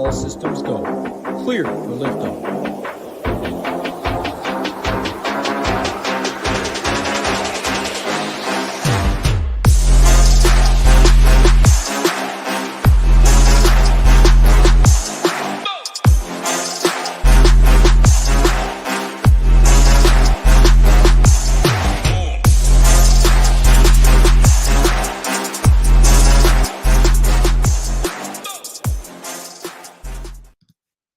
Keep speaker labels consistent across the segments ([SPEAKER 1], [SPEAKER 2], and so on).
[SPEAKER 1] all systems go. Clear for liftoff.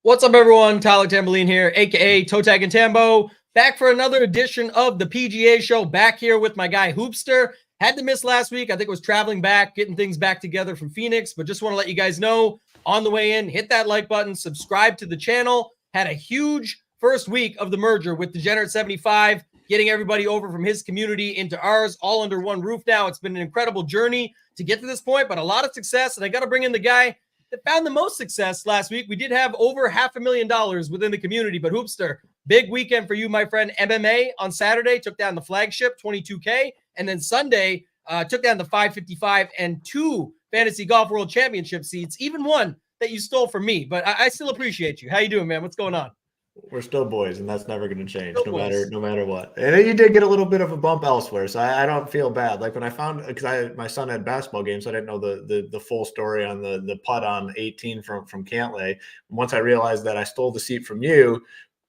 [SPEAKER 1] What's up, everyone? Tyler Tamboline here, aka ToeTagginTambo, back for another edition of the PGA Show. Back here with my guy Hoopster. Had to miss last week. I think it was traveling back, getting things back together from Phoenix, but just want to let you guys know on the way in, hit that like button, subscribe to the channel. Had a huge first week of the merger with Degenerate75, getting everybody over from his community into ours, all under one roof now. It's been an incredible journey to get to this point, but a lot of success, and I got to bring in the guy that found the most success last week. We did have over $500,000 within the community, but Hoopster, big weekend for you, my friend. MMA on Saturday took down the flagship 22K, and then Sunday took down the 555 and 2 Fantasy Golf World Championship seats, even one that you stole from me. But I still appreciate you. How you doing, man? What's going on?
[SPEAKER 2] We're still boys, and that's never going to change, no matter what. And you did get a little bit of a bump elsewhere, so I don't feel bad. Like when I found, because my son had basketball games, so I didn't know the full story on the putt on 18 from Cantlay. Once I realized that I stole the seat from you,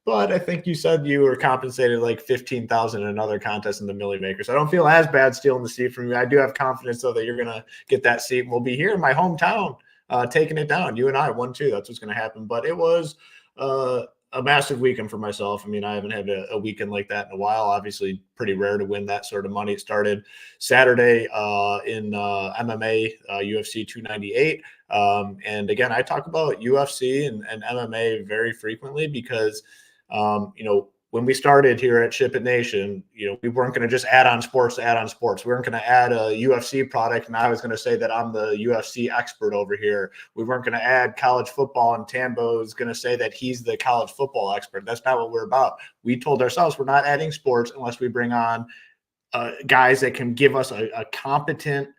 [SPEAKER 2] but I think you said you were compensated like $15,000 in another contest in the Millie Maker. So I don't feel as bad stealing the seat from you. I do have confidence though that you're going to get that seat. We'll be here in my hometown, taking it down. You and I 1-2. That's what's going to happen. But it was a massive weekend for myself. I mean, I haven't had a weekend like that in a while. Obviously, pretty rare to win that sort of money. It started Saturday in MMA, UFC 298. And again, I talk about UFC and MMA very frequently because, when we started here at SHIPIT Nation, we weren't going to just add on sports to add on sports. We weren't going to add a UFC product, and I was going to say that I'm the UFC expert over here. We weren't going to add college football, and Tambo is going to say that he's the college football expert. That's not what we're about. We told ourselves we're not adding sports unless we bring on guys that can give us a competent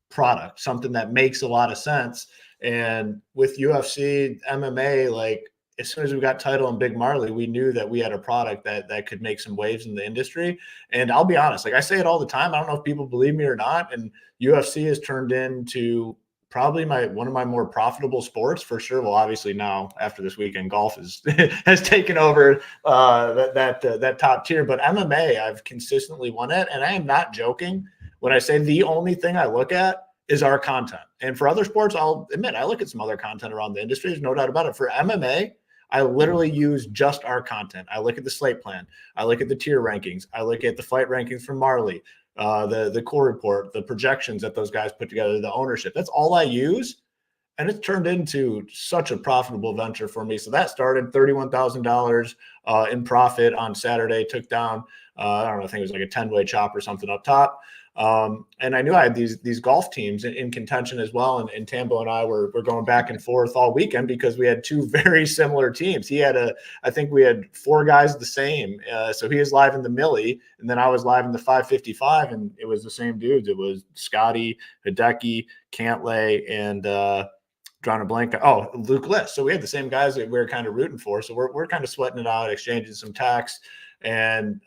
[SPEAKER 2] product, something that makes a lot of sense. And with UFC, MMA, like, as soon as we got Title and Big Marley, we knew that we had a product that could make some waves in the industry. And I'll be honest, like I say it all the time, I don't know if people believe me or not. And UFC has turned into probably one of my more profitable sports for sure. Well, obviously now after this weekend, golf has taken over that top tier. But MMA, I've consistently won it, and I am not joking when I say the only thing I look at is our content. And for other sports, I'll admit I look at some other content around the industry. There's no doubt about it. For MMA, I literally use just our content. I look at the slate plan. I look at the tier rankings. I look at the fight rankings from Marley, the core report, the projections that those guys put together, the ownership. That's all I use. And it's turned into such a profitable venture for me. So that started $31,000 in profit on Saturday, took down, I don't know, I think it was like a 10-way chop or something up top. And I knew I had these golf teams in contention as well. And Tambo and I were going back and forth all weekend because we had two very similar teams. I think we had 4 guys the same. So he was live in the Millie, and then I was live in the 555, and it was the same dudes. It was Scotty, Hideki, Cantlay, and drawing a blank. Oh, Luke List. So we had the same guys that we were kind of rooting for. So we're kind of sweating it out, exchanging some texts. And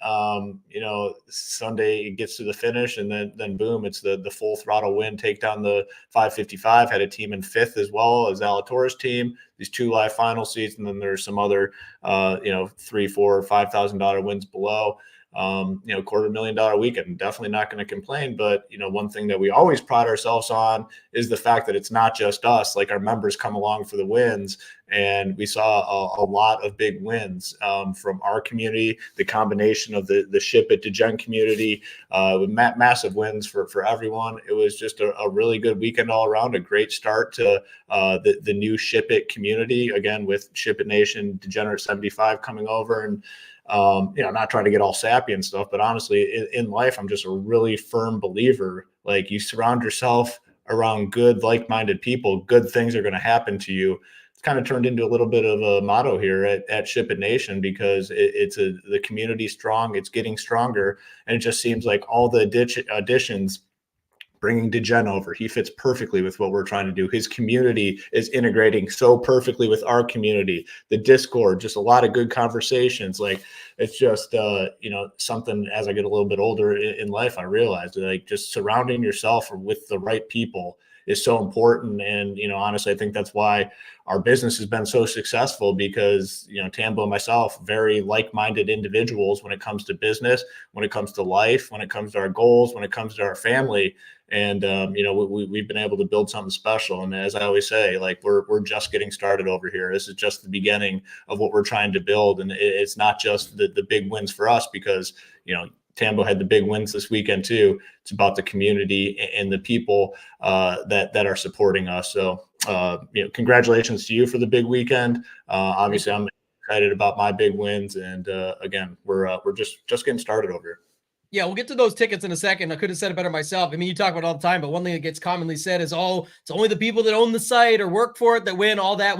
[SPEAKER 2] Sunday it gets to the finish, and then boom, it's the full throttle win, take down the 555. Had a team in 5th as well as Zalatoris team, these 2 live final seats, and then there's some other $3,000, $4,000, $5,000 wins below. $250,000 weekend. Definitely not going to complain. But, one thing that we always pride ourselves on is the fact that it's not just us. Like, our members come along for the wins, and we saw a lot of big wins from our community, the combination of the SHIPIT Degen community, with massive wins for everyone. It was just a really good weekend all around, a great start to the new SHIPIT community, again, with SHIPIT Nation, Degenerate75 coming over, and not trying to get all sappy and stuff, but honestly, in life, I'm just a really firm believer. Like, you surround yourself around good, like-minded people, good things are going to happen to you. It's kind of turned into a little bit of a motto here at SHIPIT Nation, because the community's strong, it's getting stronger, and it just seems like all the additions bringing DeGen over. He fits perfectly with what we're trying to do. His community is integrating so perfectly with our community. The Discord, just a lot of good conversations. Like, it's just, something as I get a little bit older in life, I realized like just surrounding yourself with the right people is so important. And, honestly, I think that's why our business has been so successful, because, Tambo and myself, very like-minded individuals when it comes to business, when it comes to life, when it comes to our goals, when it comes to our family. And, we've been able to build something special. And as I always say, like, we're just getting started over here. This is just the beginning of what we're trying to build. And it's not just the big wins for us, because, Tambo had the big wins this weekend too. It's about the community and the people that are supporting us. So, congratulations to you for the big weekend. Obviously, I'm excited about my big wins. And again, we're just getting started over here.
[SPEAKER 1] Yeah, we'll get to those tickets in a second. I could have said it better myself. I mean, you talk about it all the time, but one thing that gets commonly said is, "Oh, it's only the people that own the site or work for it that win." All that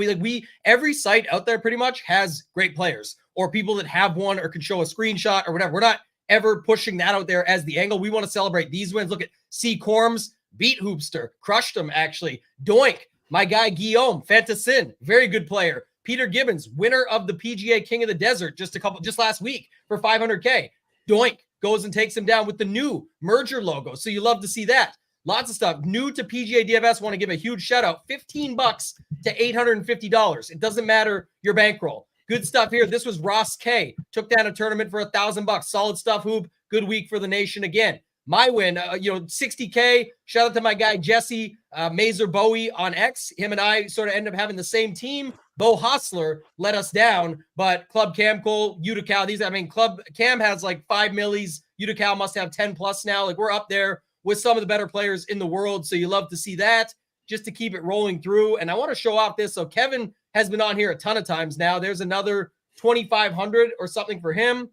[SPEAKER 1] every site out there pretty much has great players or people that have one or can show a screenshot or whatever. We're not ever pushing that out there as the angle. We want to celebrate these wins. Look at C. Corms, beat Hoopster, crushed him actually. Doink, my guy Guillaume, Fantasin, very good player. Peter Gibbons, winner of the PGA King of the Desert just last week for $500K. Doink goes and takes him down with the new merger logo. So you love to see that. Lots of stuff. New to PGA DFS, want to give a huge shout out. $15 to $850. It doesn't matter your bankroll. Good stuff here. This was Ross K. Took down a tournament for $1,000. Solid stuff, Hoop. Good week for the nation again. My win, $60K. Shout out to my guy Jesse Mazer Bowie on X. Him and I sort of end up having the same team. Bo Hostler let us down, but Club Cam Cole, Utica, Club Cam has like 5 millis. Utica must have 10 plus now. Like, we're up there with some of the better players in the world. So you love to see that, just to keep it rolling through. And I want to show off this. So Kevin has been on here a ton of times now. There's another 2,500 or something for him.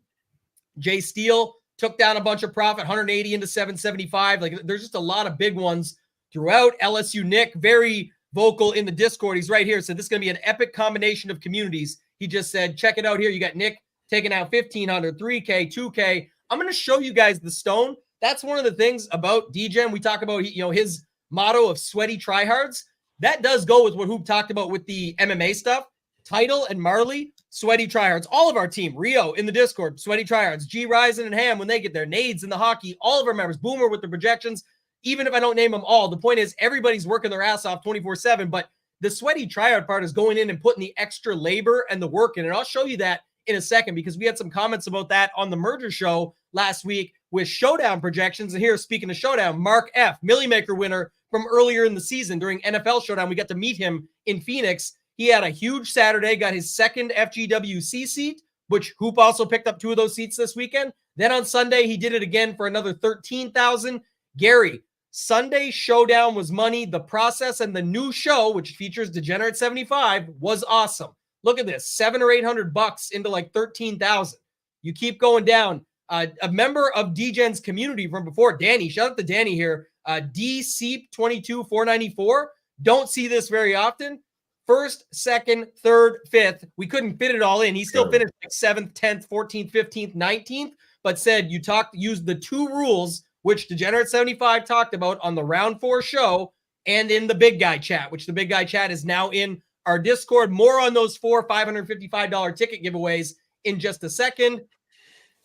[SPEAKER 1] Jay Steele took down a bunch of profit, 180 into 775. Like, there's just a lot of big ones throughout. LSU Nick, very vocal in the Discord. He's right here. So this is going to be an epic combination of communities. He just said, check it out here. You got Nick taking out 1,500, 3K, 2K. I'm going to show you guys the stone. That's one of the things about DGen. We talk about, his motto of sweaty tryhards. That does go with what Hoop talked about with the MMA stuff. Title and Marley, sweaty tryhards. All of our team, Rio in the Discord, sweaty tryhards. G, Ryzen, and Ham when they get there. Nades in the hockey, all of our members. Boomer with the projections. Even if I don't name them all, the point is everybody's working their ass off 24/7. But the sweaty tryhard part is going in and putting the extra labor and the work in. And I'll show you that in a second, because we had some comments about that on the merger show last week with Showdown projections. And here, speaking of Showdown, Mark F., Millie Maker winner from earlier in the season during NFL Showdown. We got to meet him in Phoenix. He had a huge Saturday, got his second FGWC seat, which Hoop also picked up 2 of those seats this weekend. Then on Sunday, he did it again for another $13,000. Gary, Sunday Showdown was money. The process and the new show, which features Degenerate 75, was awesome. Look at this, $700 or $800 into like 13,000. You keep going down. A member of DGen's community from before, Danny, shout out to Danny here. DCeep22494. Don't see this very often. First, second, third, fifth. We couldn't fit it all in. He still finished like 7th, 10th, 14th, 15th, 19th, but said used the 2 rules which Degenerate 75 talked about on the round 4 show and in the big guy chat, which the big guy chat is now in our Discord. More on those 4 $555 ticket giveaways in just a second.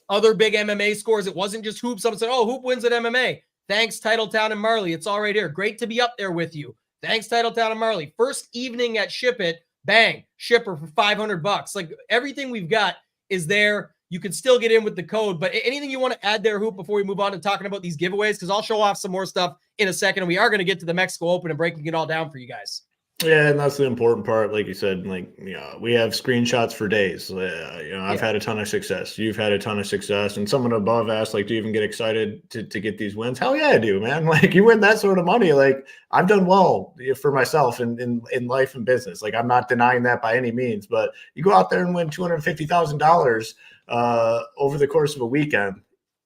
[SPEAKER 1] Other big MMA scores. It wasn't just Hoop. Someone said, oh, Hoop wins at MMA. Thanks, Titletown and Marley. It's all right here. Great to be up there with you. Thanks, Titletown and Marley. First evening at SHIPIT, bang, shipper for $500. Like, everything we've got is there. You can still get in with the code, but anything you want to add there, Hoop, before we move on to talking about these giveaways? Because I'll show off some more stuff in a second. And we are going to get to the Mexico Open and breaking it all down for you guys.
[SPEAKER 2] Yeah, and that's the important part. Like you said, we have screenshots for days. I've had a ton of success. You've had a ton of success. And someone above asked, do you even get excited to get these wins? Hell yeah, I do, man. Like, you win that sort of money. Like, I've done well for myself in life and business. Like, I'm not denying that by any means. But you go out there and win $250,000 over the course of a weekend.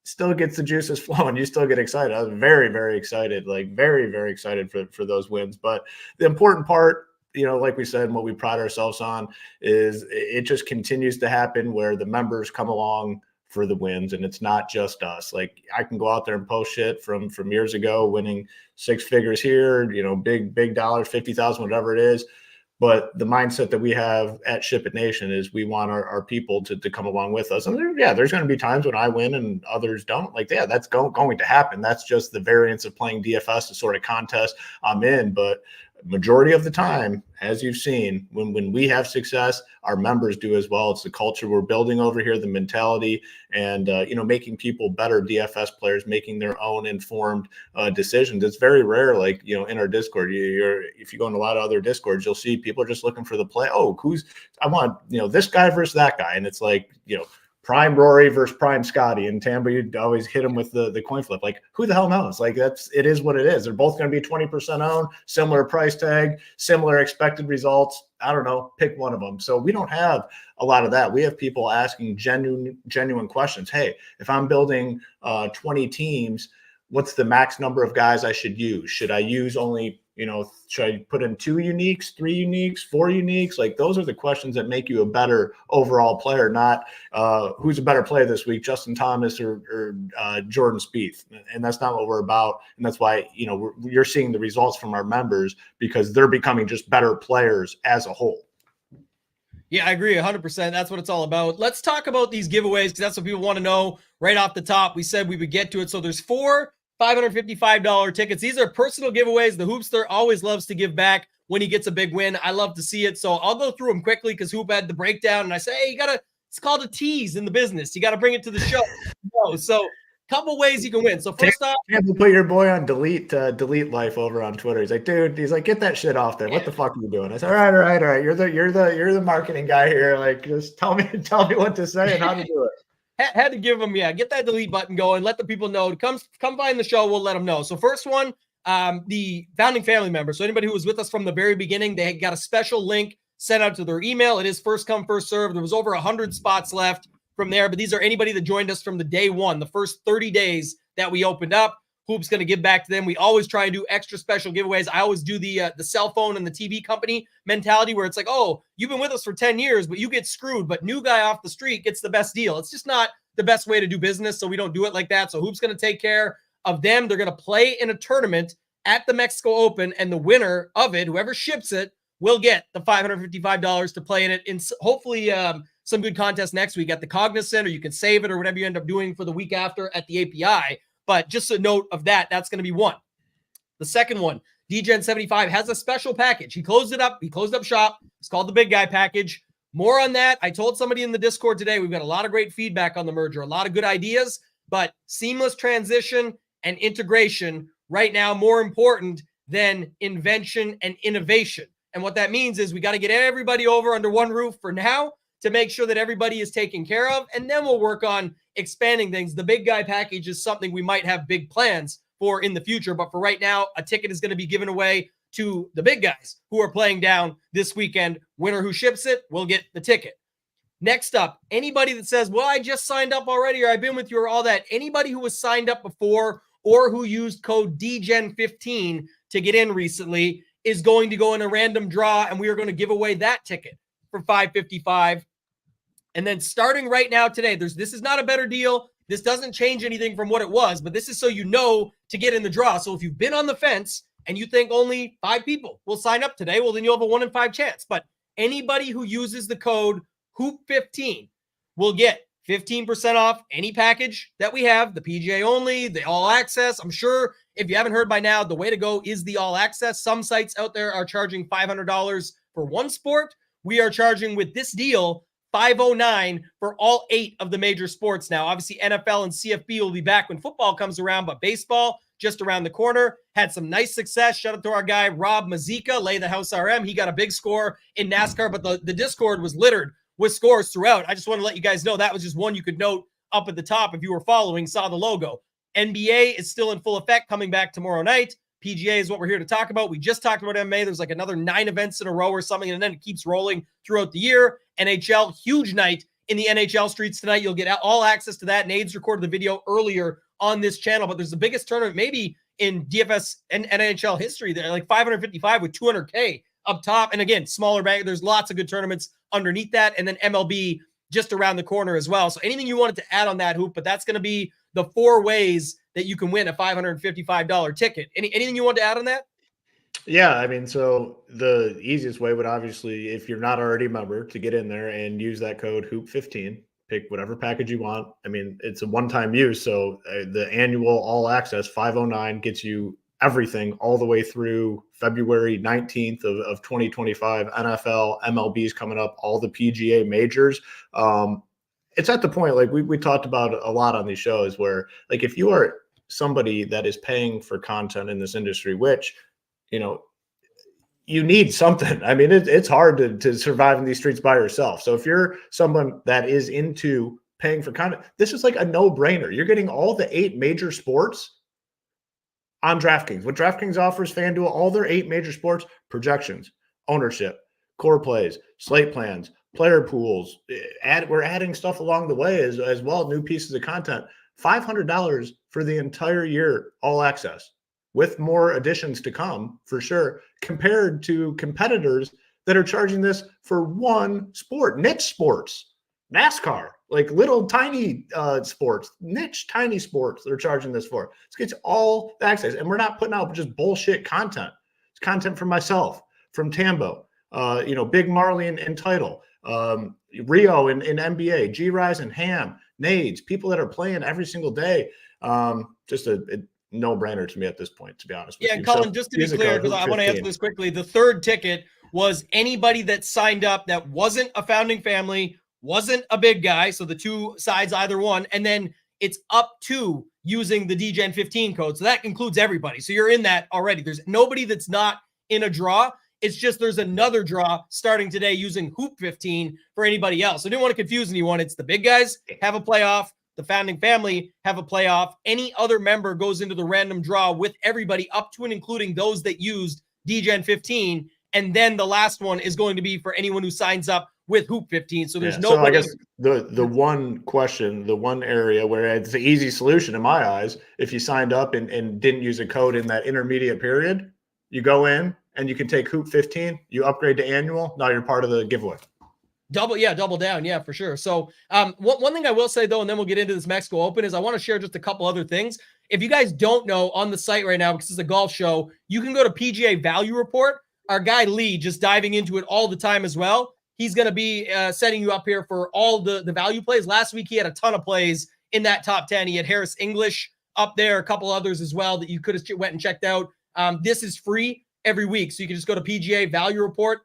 [SPEAKER 2] Still gets the juices flowing. You still get excited. I was very, very excited, very, very excited for those wins. But the important part, like we said, and what we pride ourselves on is it just continues to happen where the members come along for the wins, and it's not just us. Like, I can go out there and post shit from years ago, winning six figures here, big dollars, 50,000, whatever it is. But the mindset that we have at SHIPIT Nation is we want our people to come along with us. And there's going to be times when I win and others don't. Like, yeah, that's going to happen. That's just the variance of playing DFS, the sort of contest I'm in. But majority of the time, as you've seen, when we have success, our members do as well. It's the culture we're building over here, the mentality, and making people better DFS players, making their own informed decisions. It's very rare, like, in our Discord, if you go in a lot of other Discords, you'll see people are just looking for the play. Oh, I want this guy versus that guy, and it's like, prime Rory versus prime Scotty, and Tambo, you'd always hit him with the coin flip. Like, who the hell knows? Like, it is what it is. They're both going to be 20% owned, similar price tag, similar expected results. I don't know, pick one of them. So we don't have a lot of that. We have people asking genuine questions. Hey, if I'm building 20 teams, what's the max number of guys I should use? Should I use only, should I put in 2 uniques, 3 uniques, 4 uniques? Like, those are the questions that make you a better overall player, not who's a better player this week, Justin Thomas or Jordan Spieth. And that's not what we're about. And that's why, you're seeing the results from our members, because they're becoming just better players as a whole.
[SPEAKER 1] Yeah, I agree 100%. That's what it's all about. Let's talk about these giveaways, because that's what people want to know right off the top. We said we would get to it. So there's 4 $555 tickets. These are personal giveaways. The Hoopster always loves to give back when he gets a big win. I love to see it. So I'll go through them quickly, because Hoop had the breakdown, and I say, hey, it's called a tease in the business. You got to bring it to the show. So couple ways you can win. So first off,
[SPEAKER 2] put your boy on delete life over on Twitter. He's like, dude, get that shit off there. What the fuck are you doing? I said, all right. You're the marketing guy here. Like, just tell me what to say and how to do it.
[SPEAKER 1] Had to give them, get that delete button going. Let the people know. Come find the show. We'll let them know. So first one, the founding family member. So anybody who was with us from the very beginning, they got a special link sent out to their email. It is first come, first serve. There was over 100 spots left from there, but these are anybody that joined us from the day one, the first 30 days that we opened up. Hoop's going to give back to them. We always try and do extra special giveaways. I always do the cell phone and the TV company mentality, where it's like, oh, you've been with us for 10 years, but you get screwed, but new guy off the street gets the best deal. It's just not the best way to do business, so we don't do it like that. So Hoop's going to take care of them. They're going to play in a tournament at the Mexico Open, and the winner of it, whoever ships it, will get the $555 to play in it, in hopefully some good contest next week at the Cognizant, or you can save it or whatever you end up doing for the week after at the API. But just a note of that, that's going to be one. The second one, DGen75 has a special package. He closed it up. He closed up shop. It's called the Big Guy Package. More on that. I told somebody in the Discord today, we've got a lot of great feedback on the merger, a lot of good ideas, but seamless transition and integration right now more important than invention and innovation. And what that means is we got to get everybody over under one roof for now to make sure that everybody is taken care of, and then we'll work on expanding things. The Big Guy Package is something we might have big plans for in the future, but for right now, a ticket is going to be given away to the big guys who are playing down this weekend. Winner who ships it will get the ticket. Next up, anybody that says, well, I just signed up already, or I've been with you, or all that, anybody who was signed up before or who used code DGen15 to get in recently is going to go in a random draw, and we are going to give away that ticket for $555. And then starting right now today, this is not a better deal. This doesn't change anything from what it was, but this is so you know to get in the draw. So if you've been on the fence and you think only 5 people will sign up today, well, then you'll have a 1 in 5 chance. But anybody who uses the code HOOP15 will get 15% off any package that we have, the PGA only, the all access. I'm sure if you haven't heard by now, the way to go is the all access. Some sites out there are charging $500 for one sport. We are charging with this deal $509 for all 8 of the major sports now. Obviously, NFL and CFB will be back when football comes around, but baseball just around the corner had some nice success. Shout out to our guy, Rob Mazika, Lay the House RM. He got a big score in NASCAR, but the Discord was littered with scores throughout. I just want to let you guys know that was just one you could note up at the top if you were following, saw the logo. NBA is still in full effect, coming back tomorrow night. PGA is what we're here to talk about. We just talked about MMA. There's like another 9 events in a row or something, and then it keeps rolling throughout the year. NHL, huge night in the NHL streets tonight. You'll get all access to that. Nades recorded the video earlier on this channel, but there's the biggest tournament maybe in DFS and NHL history. They're like 555 with 200K up top. And again, smaller bag. There's lots of good tournaments underneath that. And then MLB just around the corner as well. So anything you wanted to add on that, Hoop, but that's going to be the 4 ways that you can win a $555 ticket. Anything you want to add on that?
[SPEAKER 2] Yeah, I mean, so the easiest way would obviously, if you're not already a member, to get in there and use that code HOOP15. Pick whatever package you want. I mean, it's a one-time use, so the annual all access 509 gets you everything all the way through February 19th of 2025. NFL, MLB is coming up, all the PGA majors. It's at the point, like we talked about a lot on these shows, where like if you are somebody that is paying for content in this industry, which you need something. I mean, it's hard to survive in these streets by yourself. So if you're someone that is into paying for content, this is like a no-brainer. You're getting all the 8 major sports on DraftKings. What DraftKings offers, FanDuel, all their 8 major sports, projections, ownership, core plays, slate plans, player pools. We're adding stuff along the way as well, new pieces of content. $500 for the entire year, all access, with more additions to come for sure, compared to competitors that are charging this for one sport, niche sports, NASCAR, like little tiny sports, niche tiny sports that are charging this for. This gets all the access, and we're not putting out just bullshit content. It's content from myself, from Tambo, Big Marley and Title, Rio in NBA, G Rise and Ham, Nades, people that are playing every single day. Just a no-brainer to me at this point, to be honest with you.
[SPEAKER 1] Yeah, Colin, just to be clear, because I want to answer this quickly, the third ticket was anybody that signed up that wasn't a founding family, wasn't a big guy, so the 2 sides, either one, and then it's up to using the DGen15 code. So that includes everybody. So you're in that already. There's nobody that's not in a draw. It's just there's another draw starting today using Hoop15 for anybody else. So I didn't want to confuse anyone. It's the big guys have a playoff. The founding family have a playoff. Any other member goes into the random draw with everybody up to and including those that used DGen15. And then the last one is going to be for anyone who signs up with Hoop15. So there's no.
[SPEAKER 2] So I guess the one question, the one area where it's an easy solution in my eyes, if you signed up and didn't use a code in that intermediate period, you go in and you can take Hoop15, you upgrade to annual. Now you're part of the giveaway.
[SPEAKER 1] Double down. Yeah, for sure. So one thing I will say, though, and then we'll get into this Mexico Open, is I want to share just a couple other things. If you guys don't know, on the site right now, because it's a golf show, you can go to PGA Value Report. Our guy Lee just diving into it all the time as well. He's going to be setting you up here for all the value plays. Last week, he had a ton of plays in that top 10. He had Harris English up there, a couple others as well that you could have went and checked out. This is free every week. So you can just go to PGA Value Report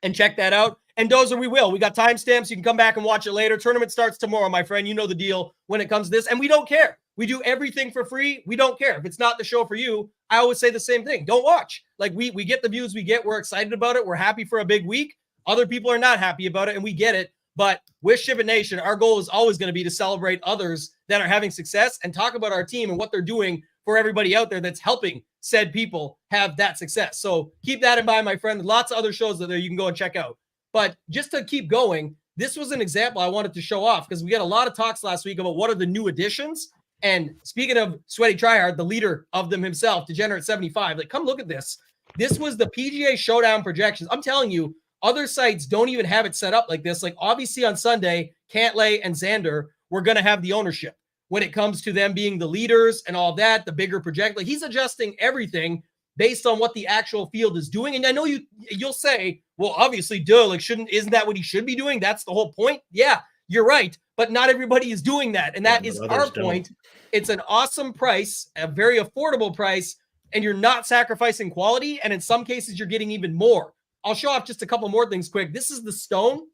[SPEAKER 1] and check that out. And Dozer, we will. We got timestamps. You can come back and watch it later. Tournament starts tomorrow, my friend. You know the deal when it comes to this. And we don't care. We do everything for free. We don't care. If it's not the show for you, I always say the same thing. Don't watch. Like, we get the views we get. We're excited about it. We're happy for a big week. Other people are not happy about it, and we get it. But with SHIPIT Nation, our goal is always going to be to celebrate others that are having success and talk about our team and what they're doing for everybody out there that's helping said people have that success. So keep that in mind, my friend. Lots of other shows that there you can go and check out. But just to keep going, this was an example I wanted to show off because we had a lot of talks last week about what are the new additions. And speaking of Sweaty Tryhard, the leader of them himself, Degenerate75, like, come look at this. This was the PGA Showdown projections. I'm telling you, other sites don't even have it set up like this. Like, obviously on Sunday, Cantlay and Xander were going to have the ownership when it comes to them being the leaders and all that, the bigger project. Like, he's adjusting everything based on what the actual field is doing. And I know you'll say, well, obviously, like, isn't that what he should be doing? That's the whole point. Yeah, you're right. But not everybody is doing that. And that is our point. It's an awesome price, a very affordable price, and you're not sacrificing quality. And in some cases, you're getting even more. I'll show off just a couple more things quick. This is the stone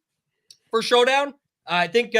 [SPEAKER 1] for Showdown. I think, you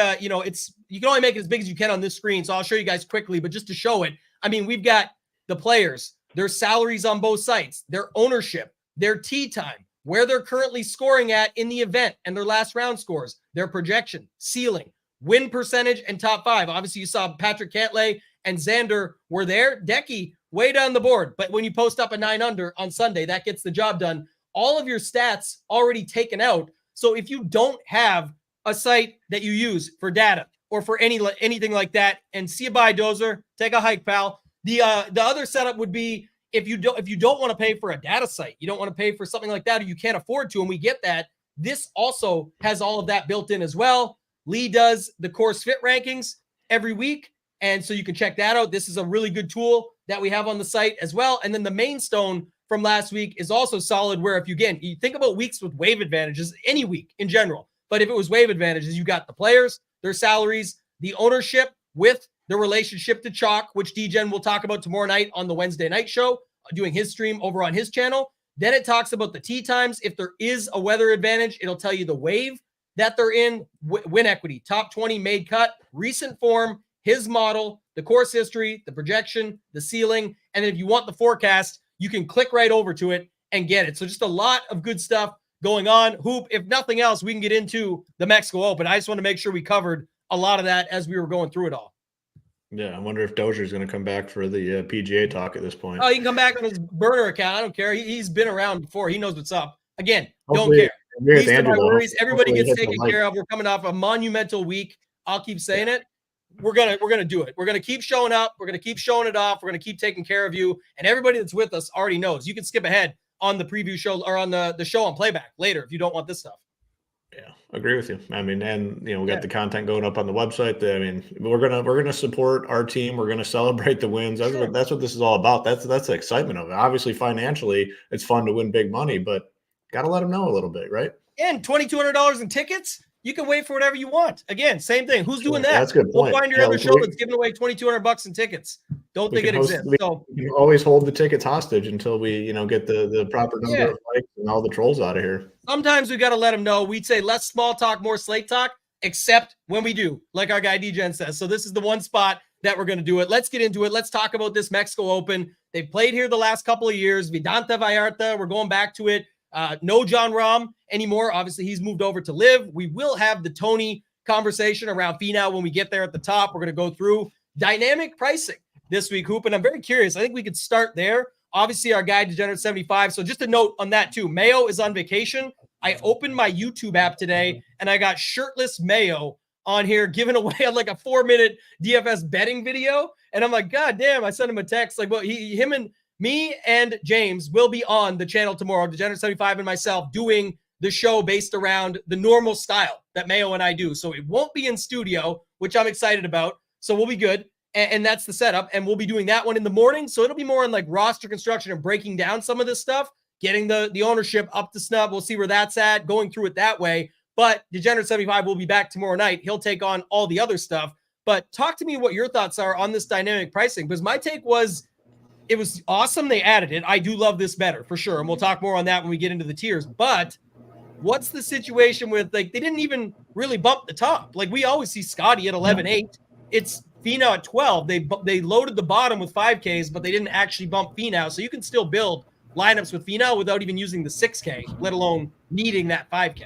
[SPEAKER 1] can only make it as big as you can on this screen. So I'll show you guys quickly, but just to show it, I mean, we've got the players, their salaries on both sites, their ownership, their tee time, where they're currently scoring at in the event and their last round scores, their projection, ceiling, win percentage, and top 5. Obviously, you saw Patrick Cantlay and Xander were there. Decky way down the board. But when you post up a 9 under on Sunday, that gets the job done. All of your stats already taken out. So if you don't have a site that you use for data or for anything like that, and see you bye, Dozer, take a hike, pal. The other setup would be if you don't want to pay for a data site, you don't want to pay for something like that, or you can't afford to, and we get that. This also has all of that built in as well. Lee does the course fit rankings every week. And so you can check that out. This is a really good tool that we have on the site as well. And then the main stone from last week is also solid, where if you think about weeks with wave advantages, any week in general, but if it was wave advantages, you got the players, their salaries, the ownership with the relationship to chalk, which DGen will talk about tomorrow night on the Wednesday night show, doing his stream over on his channel. Then it talks about the tee times. If there is a weather advantage, it'll tell you the wave that they're in, win equity, top 20 made cut, recent form, his model, the course history, the projection, the ceiling. And then if you want the forecast, you can click right over to it and get it. So just a lot of good stuff going on. Hoop, if nothing else, we can get into the Mexico Open. I just want to make sure we covered a lot of that as we were going through it all.
[SPEAKER 2] Yeah, I wonder if Dozier's going to come back for the PGA talk at this point.
[SPEAKER 1] Oh, he can come back on his burner account. I don't care. He's been around before. He knows what's up. Again,
[SPEAKER 2] Hopefully,
[SPEAKER 1] don't care. Least of my worries. Everybody
[SPEAKER 2] Hopefully
[SPEAKER 1] gets taken care of. We're coming off a monumental week. I'll keep saying it. We're gonna do it. We're gonna keep showing up. We're gonna keep showing it off. We're gonna keep taking care of you. And everybody that's with us already knows. You can skip ahead on the preview show or on the show on playback later if you don't want this stuff.
[SPEAKER 2] Yeah, agree with you. I mean, and we got the content going up on the website. We're gonna support our team. We're gonna celebrate the wins. That's what this is all about. That's the excitement of it. Obviously, financially, it's fun to win big money, but gotta let them know a little bit, right?
[SPEAKER 1] And $2,200 in tickets. You can wait for whatever you want. Again, same thing. Who's doing that?
[SPEAKER 2] That's a good point.
[SPEAKER 1] We'll find your other show that's giving away $2,200 in tickets. Don't think it exists. So
[SPEAKER 2] you always hold the tickets hostage until we, get the proper number of likes and all the trolls out of here.
[SPEAKER 1] Sometimes we got to let them know. We'd say less small talk, more slate talk, except when we do, like our guy DGen says. So this is the one spot that we're going to do it. Let's get into it. Let's talk about this Mexico Open. They've played here the last couple of years. Vidanta Vallarta, we're going back to it. No John Rahm anymore. Obviously, he's moved over to live. We will have the Tony conversation around Finau when we get there at the top. We're going to go through dynamic pricing this week, Hoop, and I'm very curious. I think we could start there. Obviously, our guy, Degenerate75. So just a note on that, too. Mayo is on vacation. I opened my YouTube app today, and I got shirtless Mayo on here giving away like a 4-minute DFS betting video. And I'm like, God damn, I sent him a text. Like, well, him and me and James will be on the channel tomorrow, Degenerate75 and myself, doing the show based around the normal style that Mayo and I do. So it won't be in studio, which I'm excited about. So we'll be good. And that's the setup. And we'll be doing that one in the morning. So it'll be more on like roster construction and breaking down some of this stuff, getting the ownership up to snub. We'll see where that's at, going through it that way. But Degenerate75 will be back tomorrow night. He'll take on all the other stuff. But talk to me what your thoughts are on this dynamic pricing, because my take was, it was awesome they added it. I do love this better for sure. And we'll talk more on that when we get into the tiers. But what's the situation with, like, they didn't even really bump the top. Like, we always see Scotty at 11.8. It's Finau at 12. They loaded the bottom with 5Ks, but they didn't actually bump Finau. So you can still build lineups with Finau without even using the 6K, let alone needing that 5K.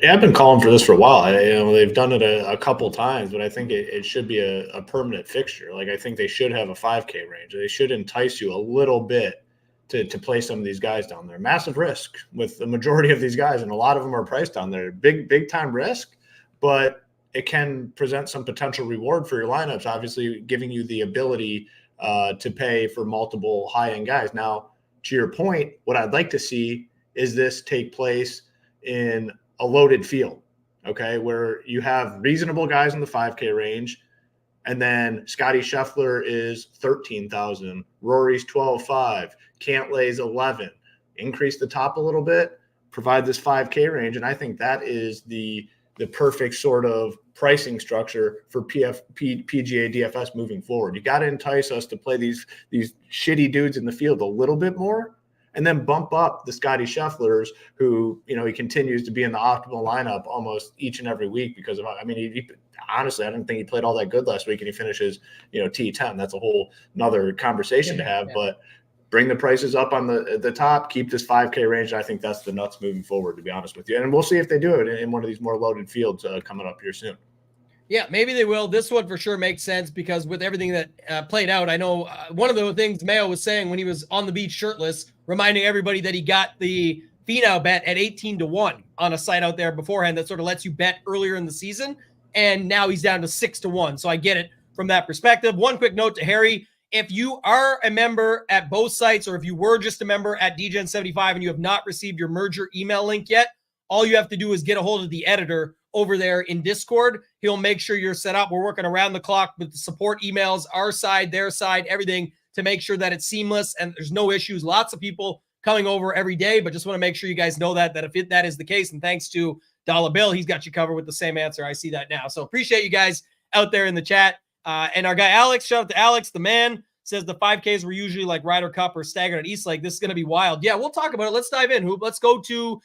[SPEAKER 2] Yeah, I've been calling for this for a while. They've done it a couple times, but I think it should be a permanent fixture. Like, I think they should have a 5K range. They should entice you a little bit to play some of these guys down there. Massive risk with the majority of these guys, and a lot of them are priced down there. Big time risk, but it can present some potential reward for your lineups, obviously giving you the ability to pay for multiple high-end guys. Now, to your point, what I'd like to see is this take place in a loaded field, okay, where you have reasonable guys in the 5K range, and then Scotty Scheffler is 13,000, Rory's 12.5, Cantlay's 11. Increase the top a little bit, provide this 5K range, and I think that is the perfect sort of pricing structure for PGA DFS moving forward. You got to entice us to play these shitty dudes in the field a little bit more, and then bump up the Scotty Schefflers, who, he continues to be in the optimal lineup almost each and every week because of, honestly, I didn't think he played all that good last week, and he finishes, T10. That's a whole another conversation to have, but bring the prices up on the top, keep this 5K range. I think that's the nuts moving forward, to be honest with you. And we'll see if they do it in one of these more loaded fields coming up here soon.
[SPEAKER 1] Yeah, maybe they will. This one for sure makes sense because with everything that played out, I know one of the things Mayo was saying when he was on the beach shirtless, reminding everybody that he got the Finau bet at 18-1 on a site out there beforehand that sort of lets you bet earlier in the season. And now he's down to 6-1. So I get it from that perspective. One quick note to Harry. If you are a member at both sites, or if you were just a member at DGen75 and you have not received your merger email link yet, all you have to do is get a hold of the editor over there in Discord. He'll make sure you're set up. We're working around the clock with the support emails, our side, their side, everything to make sure that it's seamless and there's no issues. Lots of people coming over every day, but just want to make sure you guys know that if that is the case, and thanks to Dollar Bill, he's got you covered with the same answer. I see that now. So appreciate you guys out there in the chat. And our guy Alex, shout out to Alex, the man, says the 5Ks were usually like Ryder Cup or staggered at East Lake. This is going to be wild. Yeah, we'll talk about it. Let's dive in, Hoop. Let's go to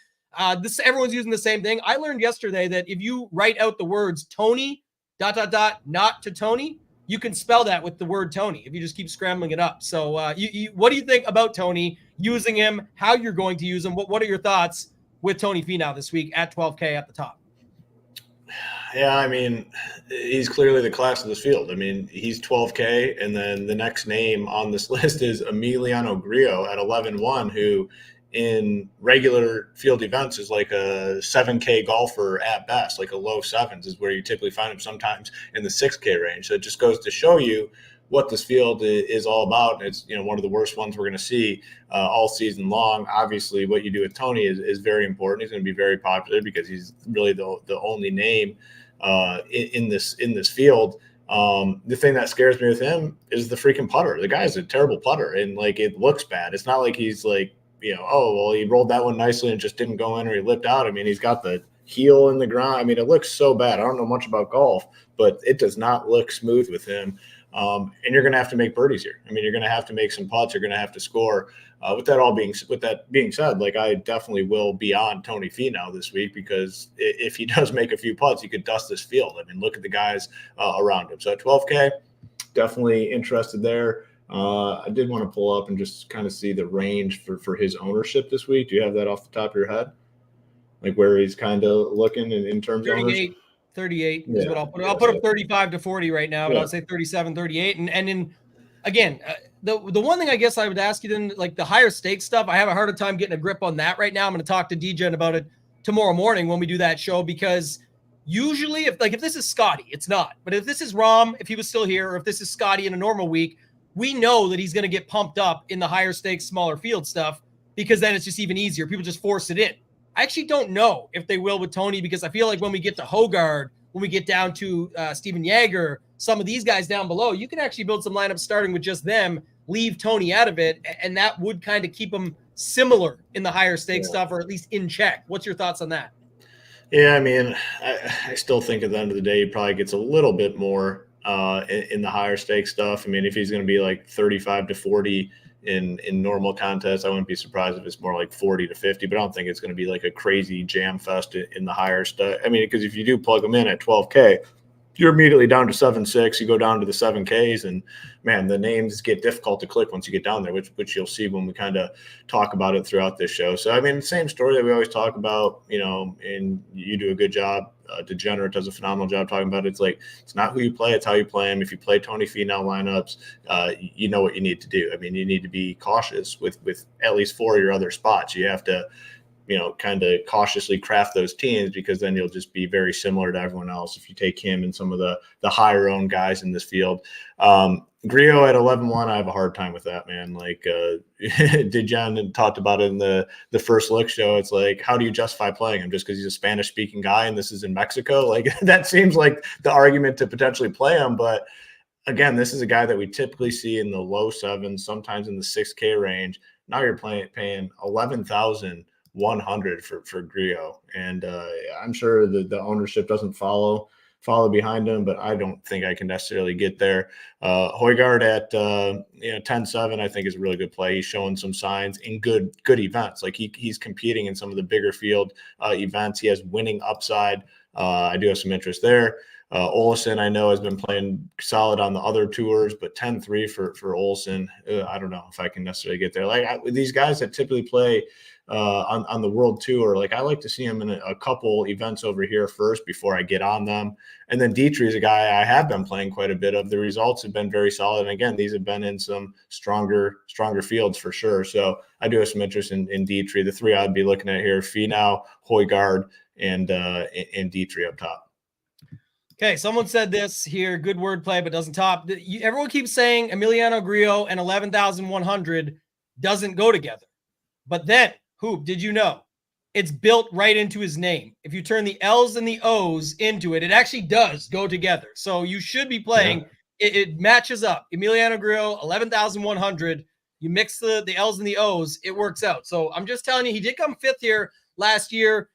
[SPEAKER 1] this. Everyone's using the same thing. I learned yesterday that if you write out the words Tony, ... not to Tony, you can spell that with the word Tony if you just keep scrambling it up. So what do you think about Tony, using him, how you're going to use him? What are your thoughts with Tony Finau this week at 12K at the top?
[SPEAKER 2] Yeah, I mean, he's clearly the class of this field. I mean, he's 12K, and then the next name on this list is Emiliano Grillo at 11-1, who in regular field events is like a 7K golfer at best, like a low sevens is where you typically find him, sometimes in the 6K range. So it just goes to show you what this field is all about. It's, one of the worst ones we're going to see all season long. Obviously, what you do with Tony is very important. He's going to be very popular because he's really the only name in this field. The thing that scares me with him is the freaking putter. The guy's a terrible putter, and like it looks bad. It's not like he's like, oh, well, he rolled that one nicely and just didn't go in, or he lipped out. I mean, he's got the heel in the ground. I mean, it looks so bad. I don't know much about golf, but it does not look smooth with him. And you're going to have to make birdies here. I mean, you're going to have to make some putts. You're going to have to score. With that being said, like I definitely will be on Tony Finau this week, because if he does make a few putts, he could dust this field. I mean, look at the guys around him. So at 12K, definitely interested there. I did want to pull up and just kind of see the range for his ownership this week. Do you have that off the top of your head? Like where he's kind of looking in terms of ownership?
[SPEAKER 1] 38 is what I'll put. I'll put up 35 to 40 right now, but I'll say 37, 38. And in, again, the one thing I guess I would ask you then, like the higher stakes stuff, I have a harder time getting a grip on that right now. I'm going to talk to DJ about it tomorrow morning when we do that show, because usually if this is Scotty, it's not. But if this is Rahm, if he was still here, or if this is Scotty in a normal week, we know that he's going to get pumped up in the higher stakes, smaller field stuff, because then it's just even easier. People just force it in. I actually don't know if they will with Tony, because I feel like when we get to Hogard, when we get down to Steven Yeager, some of these guys down below, you can actually build some lineups starting with just them, leave Tony out of it, and that would kind of keep them similar in the higher stakes stuff, or at least in check. What's your thoughts on that?
[SPEAKER 2] Yeah, I mean, I still think at the end of the day, he probably gets a little bit more in the higher stakes stuff. I mean, if he's going to be like 35 to 40 in normal contests, I wouldn't be surprised if it's more like 40 to 50, but I don't think it's going to be like a crazy jam fest in the higher stuff. I mean, because if you do plug them in at 12K, you're immediately down to 7.6. You go down to the 7Ks, and man, the names get difficult to click once you get down there, which you'll see when we kind of talk about it throughout this show. So, I mean, same story that we always talk about, and you do a good job. Degenerate does a phenomenal job talking about it. It's like, it's not who you play, it's how you play them. If you play Tony Finau lineups, you know what you need to do. I mean, you need to be cautious with at least 4 of your other spots. You have to, kind of cautiously craft those teams, because then you'll just be very similar to everyone else if you take him and some of the higher owned guys in this field. Grillo at 11-1, I have a hard time with that, man. Like Dejan talked about it in the first look show. It's like, how do you justify playing him just because he's a Spanish speaking guy and this is in Mexico? Like that seems like the argument to potentially play him. But again, this is a guy that we typically see in the low sevens, sometimes in the 6K range. Now you're paying 11,100 for Grillo, and I'm sure the ownership doesn't follow behind him, but I don't think I can necessarily get there. Højgaard at 10-7, I think is a really good play. He's showing some signs in good events. Like he's competing in some of the bigger field events. He has winning upside. I do have some interest there. Olesen, I know, has been playing solid on the other tours, but 10-3 for Olesen, I don't know if I can necessarily get there. Like these guys that typically play on the World Tour, like I like to see him in a couple events over here first before I get on them. And then Dietrich is a guy I have been playing quite a bit of. The results have been very solid. And again, these have been in some stronger fields for sure. So I do have some interest in Dietrich. The three I'd be looking at here: Finau, Højgaard, and Dietrich up top.
[SPEAKER 1] Okay, someone said this here, good wordplay, but doesn't top. Everyone keeps saying Emiliano Grillo and 11,100 doesn't go together. But then, Hoop, did you know it's built right into his name. If you turn the L's and the O's into it, it actually does go together. So you should be playing. Yeah. It matches up. Emiliano Grillo, 11,100. You mix the L's and the O's, it works out. So I'm just telling you, he did come 5th here last year.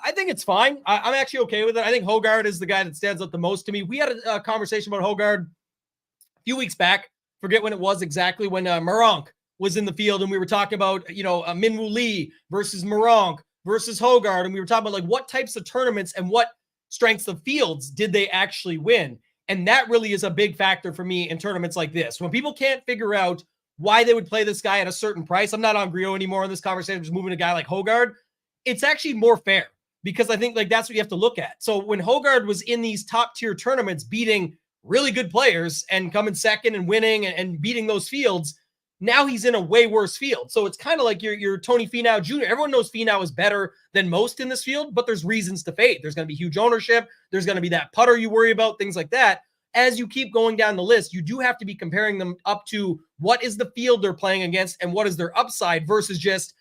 [SPEAKER 1] I think it's fine. I'm actually okay with it. I think Hogard is the guy that stands out the most to me. We had a conversation about Hogard a few weeks back. Forget when it was exactly, when Meronk was in the field, and we were talking about, Minwoo Lee versus Meronk versus Hogard, and we were talking about like what types of tournaments and what strengths of fields did they actually win. And that really is a big factor for me in tournaments like this. When people can't figure out why they would play this guy at a certain price, I'm not on Grillo anymore in this conversation, I'm just moving a guy like Hogard. It's actually more fair, because I think like that's what you have to look at. So when Hogard was in these top tier tournaments, beating really good players and coming second and winning and beating those fields, now he's in a way worse field. So it's kind of like your Tony Finau Jr. Everyone knows Finau is better than most in this field, but there's reasons to fade. There's going to be huge ownership. There's going to be that putter you worry about, things like that. As you keep going down the list, you do have to be comparing them up to what is the field they're playing against and what is their upside versus just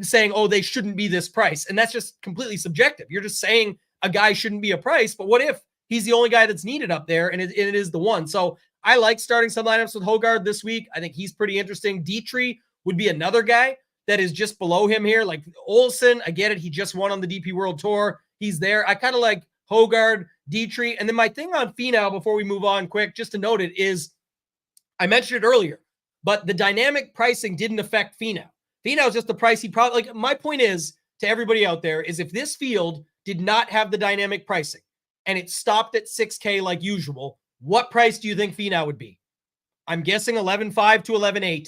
[SPEAKER 1] saying, oh, they shouldn't be this price. And that's just completely subjective. You're just saying a guy shouldn't be a price, but what if he's the only guy that's needed up there and it is the one? So I like starting some lineups with Hogard this week. I think he's pretty interesting. Dietrich would be another guy that is just below him here. Like Olsen, I get it. He just won on the DP World Tour. He's there. I kind of like Hogard, Dietrich. And then my thing on Finau before we move on quick, just to note it, is I mentioned it earlier, but the dynamic pricing didn't affect Finau. Finau is just the price he probably, like, my point is to everybody out there is if this field did not have the dynamic pricing and it stopped at 6K like usual, what price do you think Finau would be? I'm guessing 11.5 to 11.8.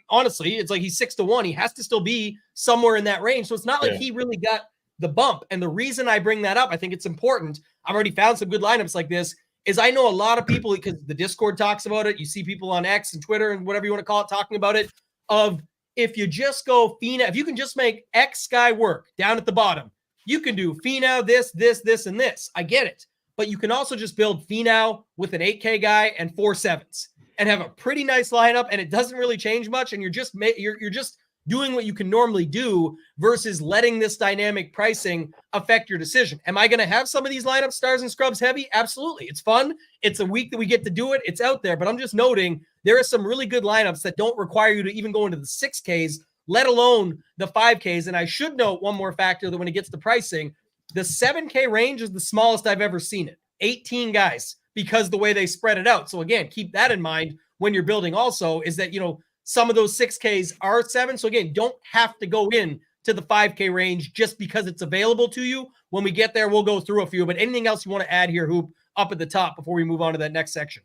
[SPEAKER 1] Honestly, it's like he's 6 to 1. He has to still be somewhere in that range. So it's not like he really got the bump. And the reason I bring that up, I think it's important. I've already found some good lineups like this, is I know a lot of people, because the Discord talks about it. You see people on X and Twitter and whatever you want to call it talking about it, of if you just go Finau, if you can just make X guy work down at the bottom, you can do Finau, this, and this. I get it. But you can also just build Finau with an 8K guy and 4 7s and have a pretty nice lineup, and it doesn't really change much, and you're just doing what you can normally do versus letting this dynamic pricing affect your decision. Am I going to have some of these lineups, stars and scrubs heavy? Absolutely. It's fun. It's a week that we get to do it. It's out there, but I'm just noting there are some really good lineups that don't require you to even go into the 6Ks, let alone the 5Ks. And I should note one more factor, that when it gets to pricing, the 7K range is the smallest I've ever seen it. 18 guys, because the way they spread it out. So again, keep that in mind when you're building also, is that, some of those 6Ks are 7. So again, don't have to go in to the 5K range just because it's available to you. When we get there, we'll go through a few, but anything else you want to add here, Hoop, up at the top before we move on to that next section?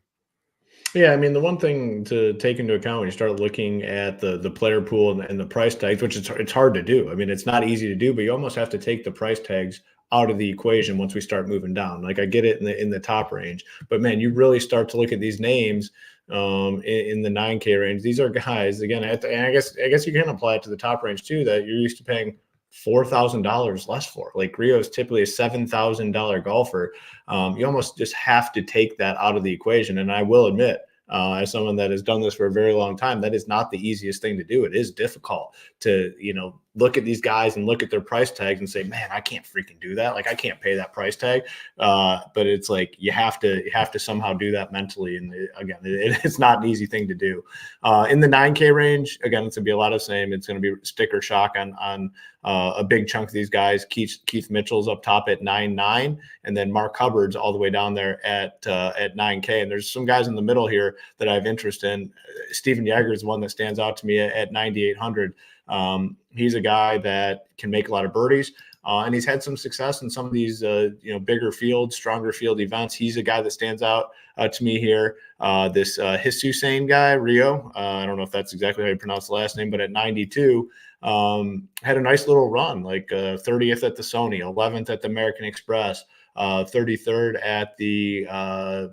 [SPEAKER 2] Yeah, I mean, the one thing to take into account when you start looking at the player pool and the price tags, which it's hard to do. I mean, it's not easy to do, but you almost have to take the price tags out of the equation once we start moving down. Like, I get it in the top range, but man, you really start to look at these names in the 9K range. These are guys, again, and I guess you can apply it to the top range too, that you're used to paying $4,000 less for. Like, Rio is typically a $7,000 golfer. You almost just have to take that out of the equation. And I will admit, as someone that has done this for a very long time, that is not the easiest thing to do. It is difficult to, look at these guys and look at their price tags and say, man, I can't freaking do that. Like, I can't pay that price tag. But it's like, you have to somehow do that mentally. And again, it's not an easy thing to do. In the 9K range, again, it's going to be a lot of same. It's going to be sticker shock on a big chunk of these guys. Keith Mitchell's up top at 9.9, and then Mark Hubbard's all the way down there at 9K. And there's some guys in the middle here that I have interest in. Steven Yeager is one that stands out to me at 9,800. He's a guy that can make a lot of birdies, and he's had some success in some of these, bigger fields, stronger field events. He's a guy that stands out to me here. This Hisusain guy, Rio, I don't know if that's exactly how you pronounce the last name, but at 92, had a nice little run, like 30th at the Sony, 11th at the American Express, 33rd at the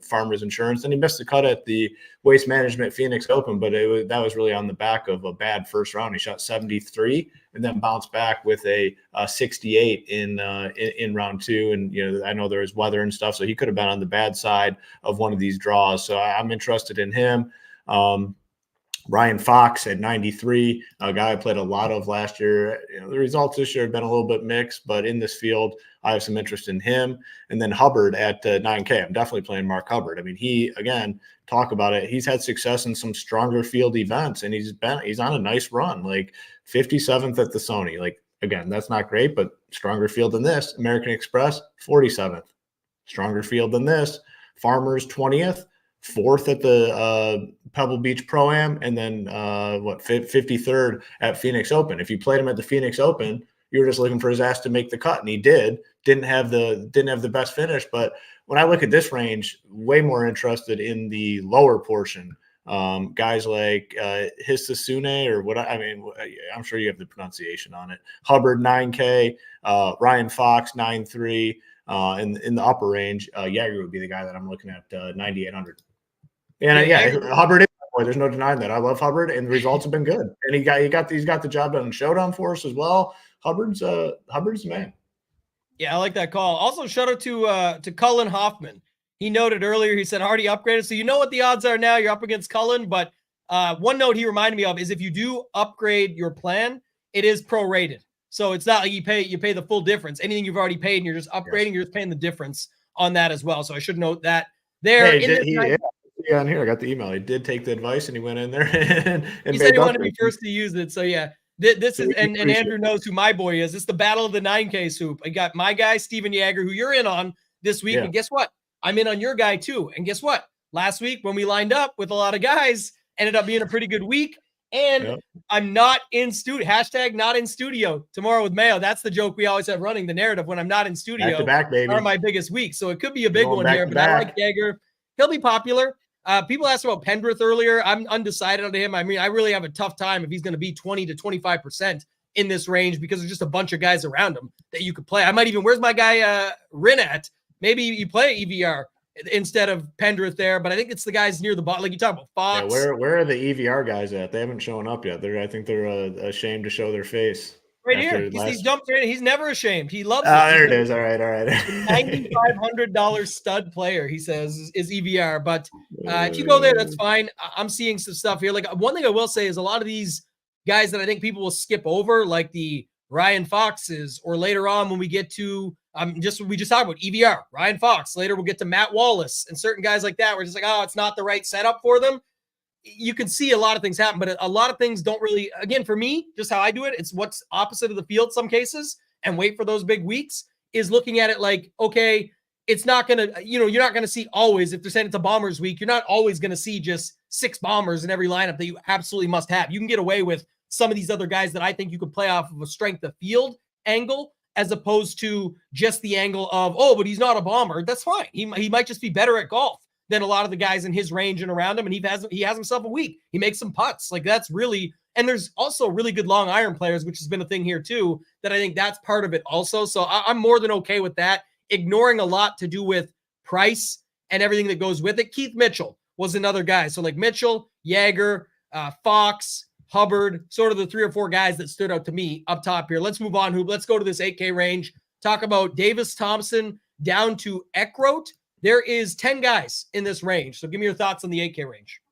[SPEAKER 2] Farmers Insurance. And he missed the cut at the Waste Management Phoenix Open, but that was really on the back of a bad first round. He shot 73 and then bounced back with a 68 in round 2. And, I know there was weather and stuff, so he could have been on the bad side of one of these draws. So I'm interested in him. Ryan Fox at 93, a guy I played a lot of last year. The results this year have been a little bit mixed, but in this field, I have some interest in him. And then Hubbard at 9K. I'm definitely playing Mark Hubbard. I mean, he, again, talk about it. He's had success in some stronger field events, and he's on a nice run, like 57th at the Sony. Like, again, that's not great, but stronger field than this. American Express, 47th. Stronger field than this. Farmers, 20th. 4th at the Pebble Beach Pro-Am, and then 53rd at Phoenix Open. If you played him at the Phoenix Open, you were just looking for his ass to make the cut, and he didn't have the best finish. But when I look at this range, way more interested in the lower portion. Guys like Hisasune, or I'm sure you have the pronunciation on it. Hubbard 9K, Ryan Fox 9.3. In the upper range, Jaeger would be the guy that I'm looking at 9,800. And Hubbard is my boy. There's no denying that. I love Hubbard, and the results have been good. And he's got the job done in Showdown for us as well. Hubbard's the man.
[SPEAKER 1] Yeah, I like that call. Also, shout out to Cullen Hoffman. He noted earlier, he said already upgraded. So you know what the odds are now. You're up against Cullen, but one note he reminded me of is if you do upgrade your plan, it is prorated. So it's not like you pay the full difference. Anything you've already paid and you're just upgrading, You're just paying the difference on that as well. So I should note that there.
[SPEAKER 2] On here, I got the email. He did take the advice and he went in there and
[SPEAKER 1] he said he wanted to be first to use it. So yeah, this is, and Andrew knows who my boy is. It's the battle of the 9K soup. I got my guy, Steven Jaeger, who you're in on this week. Yeah. And guess what? I'm in on your guy too. And guess what? Last week when we lined up with a lot of guys, ended up being a pretty good week. And I'm not in studio. # not in studio tomorrow with Mayo. That's the joke we always have running, the narrative. When I'm not in studio,
[SPEAKER 2] back, baby.
[SPEAKER 1] Are my biggest week. So it could be a big one here. But I like Jaeger. He'll be popular. People asked about Pendrith earlier. I'm undecided on him. I mean, I really have a tough time if he's going to be 20 to 25% in this range because there's just a bunch of guys around him that you could play. I might even, where's my guy Rin at? Maybe you play EVR instead of Pendrith there, but I think it's the guys near the bottom. Like you talk about Fox.
[SPEAKER 2] Yeah, where are the EVR guys at? They haven't shown up yet. I think they're ashamed to show their face.
[SPEAKER 1] Right here. He's jumped right in. He's never ashamed. He loves it.
[SPEAKER 2] There it is. All right.
[SPEAKER 1] $9,500 stud player, he says, is EVR. But if you go there, that's fine. I'm seeing some stuff here. Like one thing I will say is a lot of these guys that I think people will skip over, like the Ryan Foxes, or later on when we get to we just talked about EVR, Ryan Fox. Later we'll get to Matt Wallace and certain guys like that. We're just like, oh, it's not the right setup for them. You can see a lot of things happen, but a lot of things don't really, again, for me, just how I do it, it's what's opposite of the field some cases, and wait for those big weeks, is looking at it like, okay, it's not going to, you're not going to see always, if they're saying it's a Bombers week, you're not always going to see just 6 Bombers in every lineup that you absolutely must have. You can get away with some of these other guys that I think you could play off of a strength of field angle, as opposed to just the angle of, oh, but he's not a Bomber. That's fine. He might just be better at golf than a lot of the guys in his range and around him. And he has himself a week. He makes some putts. Like that's really, and there's also really good long iron players, which has been a thing here too, that I think that's part of it also. So I'm more than okay with that. Ignoring a lot to do with price and everything that goes with it. Keith Mitchell was another guy. So like Mitchell, Jaeger, Fox, Hubbard, sort of the 3 or 4 guys that stood out to me up top here. Let's move on, Hoop. Let's go to this 8K range. Talk about Davis Thompson down to Eckroat. There is 10 guys in this range. So give me your thoughts on the 8K range.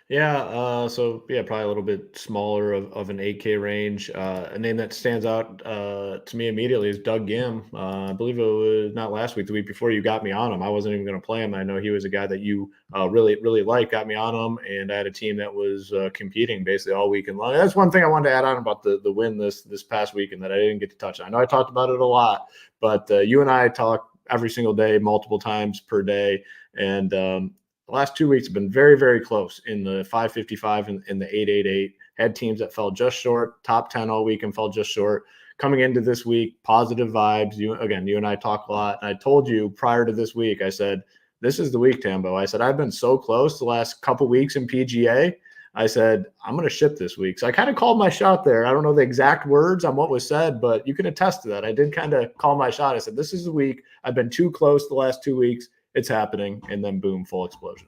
[SPEAKER 2] Yeah. Probably a little bit smaller of an 8K range. A name that stands out to me immediately is Doug Gim. I believe it was not last week, the week before you got me on him. I wasn't even going to play him. I know he was a guy that you really, really liked, got me on him. And I had a team that was competing basically all weekend long. That's one thing I wanted to add on about the win this past weekend that I didn't get to touch on. I know I talked about it a lot, but you and I talk every single day, multiple times per day. And the last 2 weeks have been very, very close in the 555 and in the 888. Had teams that fell just short, top 10 all week and fell just short. Coming into this week, positive vibes. You and I talk a lot. And I told you prior to this week, I said, this is the week, Tambo. I said, I've been so close the last couple weeks in PGA. I said, I'm going to ship this week. So I kind of called my shot there. I don't know the exact words on what was said, but you can attest to that. I did kind of call my shot. I said, this is the week. I've been too close the last 2 weeks. It's happening. And then boom, full explosion.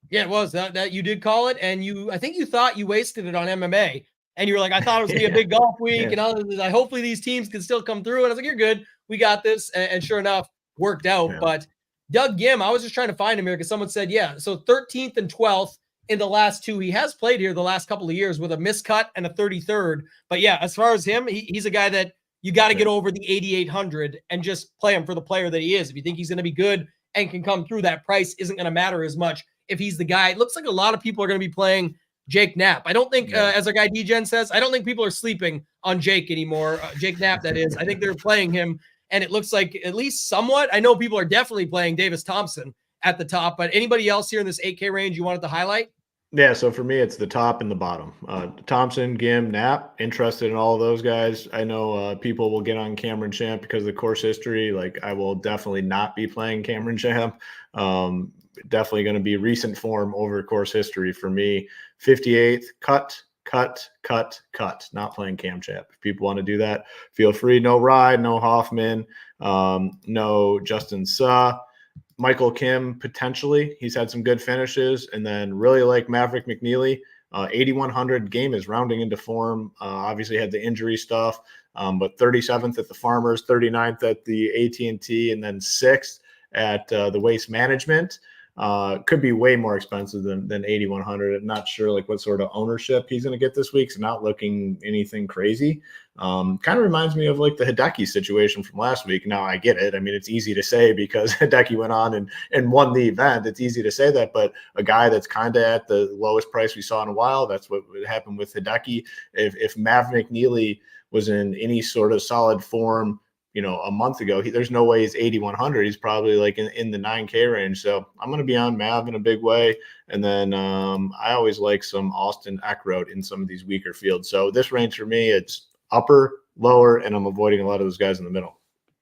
[SPEAKER 1] Yeah, it was that you did call it. And I think you thought you wasted it on MMA. And you were like, I thought it was going to be a big golf week. Yeah. And all this. Hopefully these teams can still come through. And I was like, you're good. We got this. And sure enough, worked out. Yeah. But Doug Gim, I was just trying to find him here because someone said, yeah. So 13th and 12th in the last two. He has played here the last couple of years with a miscut and a 33rd. But yeah, as far as him, he's a guy that you got to get over the 8,800 and just play him for the player that he is. If you think he's going to be good and can come through, that price isn't going to matter as much if he's the guy. It looks like a lot of people are going to be playing Jake Knapp. I don't think, as our guy DGen says, I don't think people are sleeping on Jake anymore. Jake Knapp, that is. I think they're playing him, and it looks like at least somewhat. I know people are definitely playing Davis Thompson at the top, but anybody else here in this 8K range you wanted to highlight?
[SPEAKER 2] Yeah, so for me, it's the top and the bottom. Thompson, Gim, Knapp, interested in all of those guys. I know people will get on Cameron Champ because of the course history. Like, I will definitely not be playing Cameron Champ. Definitely going to be recent form over course history for me. 58th, cut. Not playing Cam Champ. If people want to do that, feel free. No Ride, no Hoffman, no Justin Suh. Michael Kim, potentially. He's had some good finishes. And then really like Maverick McNeely. 8,100 game is rounding into form. Obviously had the injury stuff, but 37th at the Farmers, 39th at the AT&T, and then 6th at the Waste Management. Could be way more expensive than 8,100. I'm not sure like what sort of ownership he's going to get this week. So not looking anything crazy. Kind of reminds me of like the Hideki situation from last week. Now I get it. I mean, it's easy to say because Hideki went on and won the event. It's easy to say that, but a guy that's kind of at the lowest price we saw in a while, that's what would happen with Hideki. If Maverick McNeely was in any sort of solid form, a month ago, there's no way he's 8,100. He's probably like in the 9K range. So I'm going to be on Mav in a big way. And then I always like some Austin Eckroat in some of these weaker fields. So this range for me, it's upper, lower, and I'm avoiding a lot of those guys in the middle.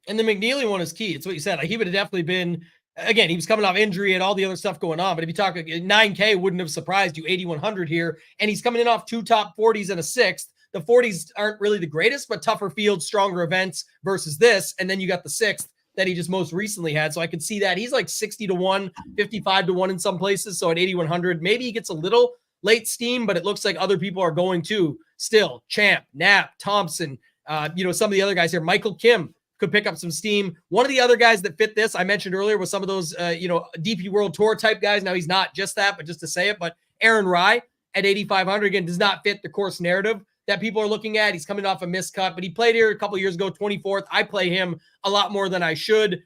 [SPEAKER 1] And the McNeely one is key. It's what you said. Like, he would have definitely been, again, he was coming off injury and all the other stuff going on. But if you talk 9K, wouldn't have surprised you, 8,100 here. And he's coming in off 2 top 40s and a 6th. The 40s aren't really the greatest, but tougher fields, stronger events versus this. And then you got the 6th that he just most recently had. So I could see that. He's like 60-1, 55-1 in some places. So at 8,100, maybe he gets a little late steam, but it looks like other people are going to still. Champ, Knapp, Thompson, some of the other guys here. Michael Kim could pick up some steam. One of the other guys that fit this, I mentioned earlier, was some of those, DP World Tour type guys. Now he's not just that, but just to say it. But Aaron Rai at 8,500, again, does not fit the course narrative that people are looking at. He's coming off a miscut, but he played here a couple of years ago, 24th. I play him a lot more than I should,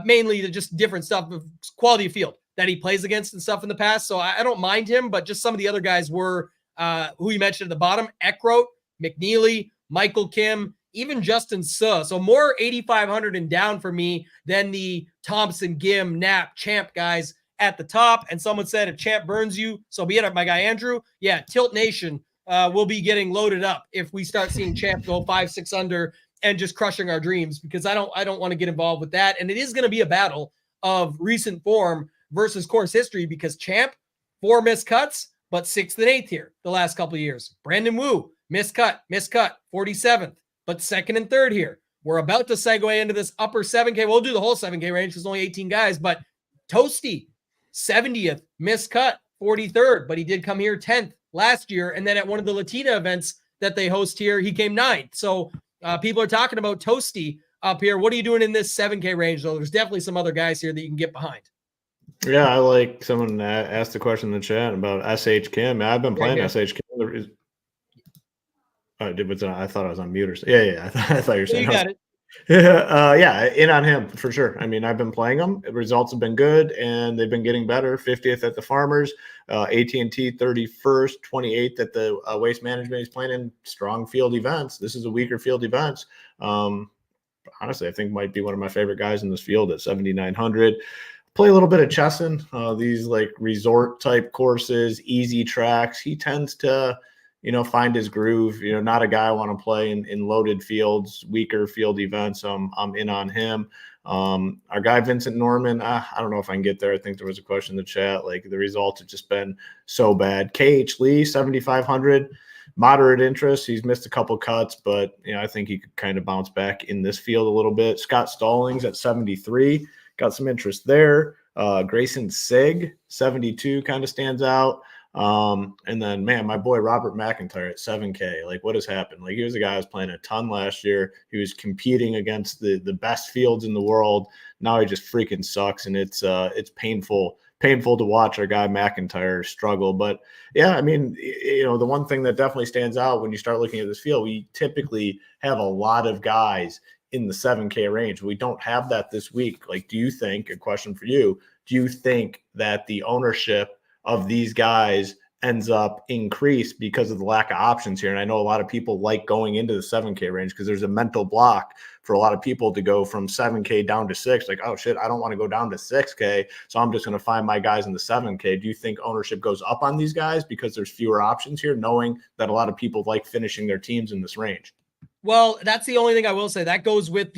[SPEAKER 1] mainly to just different stuff of quality of field that he plays against and stuff in the past. So I don't mind him, but just some of the other guys were who you mentioned at the bottom: Eckroat, McNeely, Michael Kim, even Justin Suh. So more 8,500 and down for me than the Thompson, Gim, Knapp, Champ guys at the top. And someone said, if Champ burns you, so be it. My guy Andrew, yeah, Tilt Nation will be getting loaded up if we start seeing Champ go 5-6 under and just crushing our dreams, because I don't want to get involved with that. And it is going to be a battle of recent form versus course history, because Champ, 4 miscuts, but 6th and 8th here the last couple of years. Brandon Wu, miscut, 47th, but 2nd and 3rd here. We're about to segue into this upper 7K. We'll do the whole 7K range because only 18 guys, but Toasty, 70th, miscut, 43rd, but he did come here 10th last year. And then at one of the Latina events that they host here, he came 9th. So people are talking about Toasty up here. What are you doing in this 7K range, though? There's definitely some other guys here that you can get behind.
[SPEAKER 2] Yeah, I like someone asked the question in the chat about SH Kim. I've been playing SH Kim. I thought I was on mute or something. Yeah. I thought you were saying.
[SPEAKER 1] You got it.
[SPEAKER 2] Yeah, in on him for sure. I mean, I've been playing them. The results have been good, and they've been getting better. 50th at the Farmers, AT&T 31st, 28th at the Waste Management. He's playing in strong field events. This is a weaker field events. Honestly, I think might be one of my favorite guys in this field at 7,900. Play a little bit of Chesson, these like resort type courses, easy tracks. He tends to find his groove. Not a guy I want to play in loaded fields, weaker field events. I'm in on him. Our guy Vincent Norman, I don't know if I can get there. I think there was a question in the chat. Like, the results have just been so bad. KH Lee, 7,500, moderate interest. He's missed a couple cuts, but I think he could kind of bounce back in this field a little bit. Scott Stallings at 73, got some interest there. Grayson Sig, 72, kind of stands out. And then, man, my boy Robert McIntyre at 7K. Like, what has happened? Like, he was a guy who was playing a ton last year. He was competing against the best fields in the world. Now he just freaking sucks, and it's painful painful to watch our guy McIntyre struggle. But yeah, I mean, the one thing that definitely stands out when you start looking at this field, we typically have a lot of guys in the 7K range. We don't have that this week. Like, do you think, a question for you, do you think that the ownership of these guys ends up increased because of the lack of options here? And I know a lot of people like going into the 7K range because there's a mental block for a lot of people to go from 7K down to 6. Like, oh shit, I don't want to go down to 6K, so I'm just going to find my guys in the 7K. Do you think ownership goes up on these guys because there's fewer options here, knowing that a lot of people like finishing their teams in this range?
[SPEAKER 1] Well, that's the only thing I will say. That goes with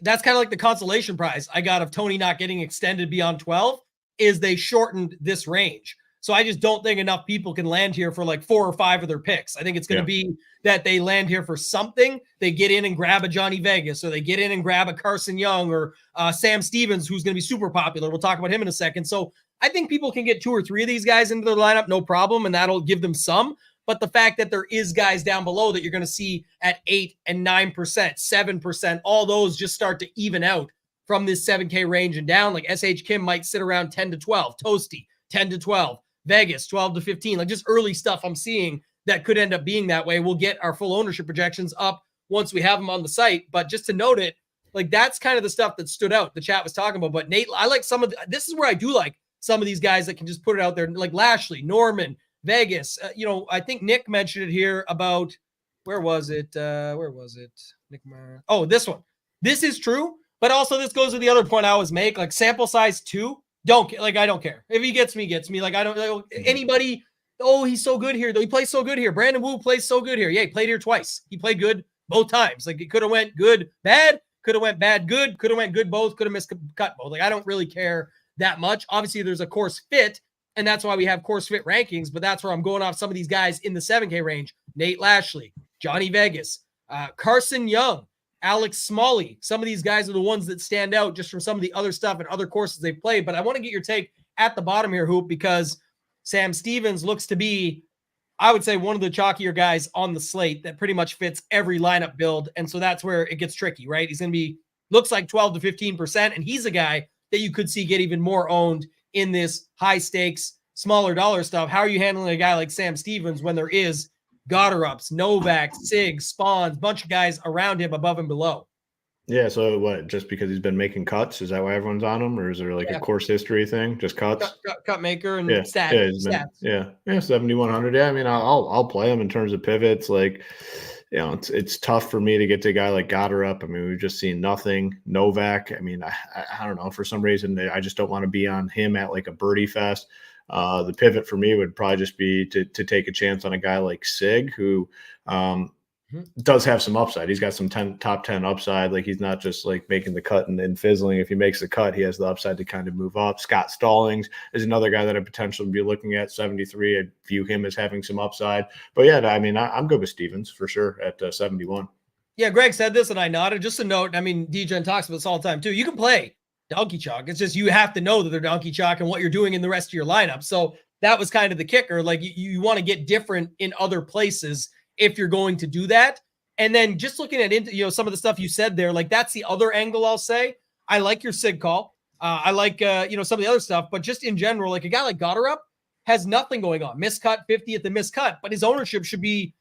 [SPEAKER 1] that's kind of like the consolation prize I got of Tony not getting extended beyond 12 is they shortened this range. So I just don't think enough people can land here for like 4 or 5 of their picks. I think it's going to be that they land here for something. They get in and grab a Johnny Vegas, or they get in and grab a Carson Young, or Sam Stevens, who's going to be super popular. We'll talk about him in a second. So I think people can get 2 or 3 of these guys into their lineup, no problem, and that'll give them some. But the fact that there is guys down below that you're going to see at 8 and 9%, 7%, all those just start to even out from this 7K range and down. Like SH Kim might sit around 10 to 12, Toasty 10 to 12, Vegas 12 to 15, like just early stuff I'm seeing that could end up being that way. We'll get our full ownership projections up once we have them on the site. But just to note it, like that's kind of the stuff that stood out. The chat was talking about. But Nate, I like this is where I do like some of these guys that can just put it out there, like Lashley, Norman, Vegas. I think Nick mentioned it here about where was it? Nick oh, this one. This is true, but also this goes to the other point I always make. Like sample size 2. I don't care. If he gets me. Like I don't anybody. Oh, he's so good here. Though he plays so good here. Brandon Wu plays so good here. Yeah, he played here twice. He played good both times. Like it could have went good, bad. Could have went bad, good. Could have went good both. Could have missed cut both. Like I don't really care that much. Obviously, there's a course fit, and that's why we have course fit rankings. But that's where I'm going off some of these guys in the 7K range: Nate Lashley, Johnny Vegas, Carson Young, Alex Smalley. Some of these guys are the ones that stand out just from some of the other stuff and other courses they've played. But I want to get your take at the bottom here, Hoop, because Sam Stevens looks to be, I would say, one of the chalkier guys on the slate that pretty much fits every lineup build. And so that's where it gets tricky, right? He's going to be, looks like 12 to 15%. And he's a guy that you could see get even more owned in this high stakes, smaller dollar stuff. How are you handling a guy like Sam Stevens when there is Gotterups, Novak, Sig, Spawns, bunch of guys around him, above and below?
[SPEAKER 2] Yeah, so what, just because he's been making cuts, is that why everyone's on him? Or is there like a course history thing? Just cuts?
[SPEAKER 1] Cut maker and
[SPEAKER 2] stats. Yeah, 7,100. Yeah, I mean, I'll play him in terms of pivots. Like, it's tough for me to get to a guy like Gotterup. I mean, we've just seen nothing. Novak, I mean, I don't know. For some reason, I just don't want to be on him at like a birdie fest. The pivot for me would probably just be to take a chance on a guy like Sig, who does have some upside. He's got some top 10 upside. Like he's not just like making the cut and fizzling. If he makes the cut, he has the upside to kind of move up. Scott Stallings is another guy that I potentially be looking at. 73. I view him as having some upside. But yeah, I mean, I'm good with Stevens for sure at 71.
[SPEAKER 1] Yeah, Greg said this and I nodded. Just a note. I mean, DJen talks about this all the time too. You can play donkey chalk. It's just you have to know that they're donkey chalk and what you're doing in the rest of your lineup. So that was kind of the kicker. Like you want to get different in other places if you're going to do that. And then just looking at some of the stuff you said there, like that's the other angle I'll say. I like your Sig call. I like some of the other stuff, but just in general, like a guy like Gotterup has nothing going on. Miscut 50 at the miscut, but his ownership should be